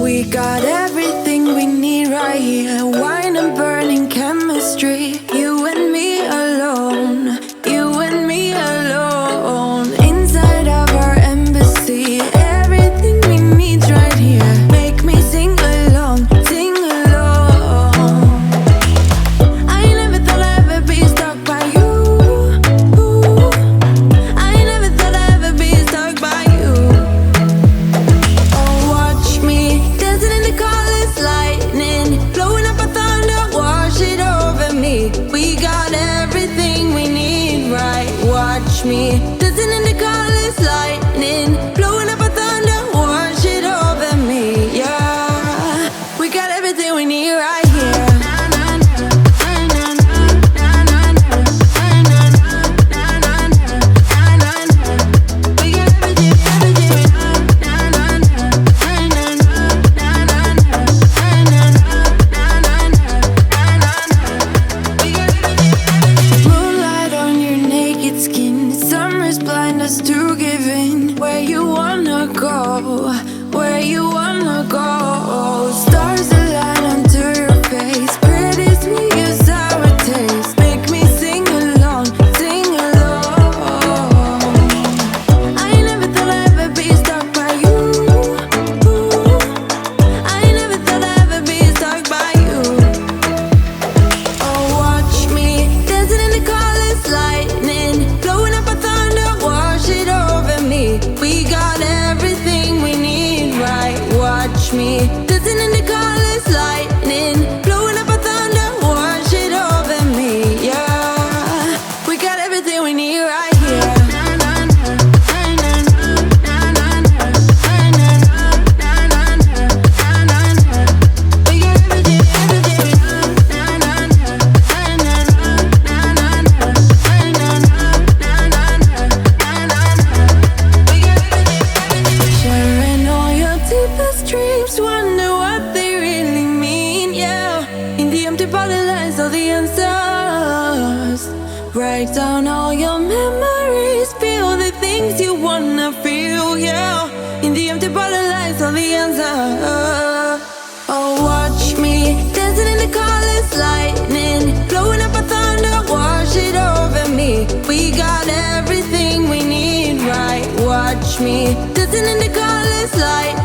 We got everything we need right here. Wine and burning chemistry. You and me alone. You and me alone. Inside of our embassy. Everything we need's right here. Make me sing along. Sing along. I never thought I'd ever be stuck by you. I never thought I'd ever be stuck by you. Oh, watch me dancing in the colors, lightning, blowing up a thunder, wash it over me. We got everything we need, right? Watch me dancing in the colors, lightning, blowing up a thunder, wash it over me. Yeah, we got everything we need right here. Moonlight on your naked skin. Summer's blind us to giving. Where you wanna go? Where you wanna go? Stars align onto your face. Pretty sweet, your sour taste. Make me sing along, sing along. I never thought I'd ever be stuck by you. I never thought I'd ever be stuck by you. Oh, watch me dancing in the colors, lightning, blowing up a thunder, wash it over me. We got everything we need, right? Watch me dancing in the colors, lightning, blowing up a thunder, wash it over me. Yeah, we got everything we need right here. Sharing all your deepest dreams, wonder what they really mean, yeah. In the empty body lies all the answers. Write down all your memories, feel the things you wanna feel, yeah. In the empty body lies all the answers. Oh, watch me dancing in the colors, lightning, blowing up a thunder, wash it over me. We got everything we need, right? Watch me dancing in the colors, lightning.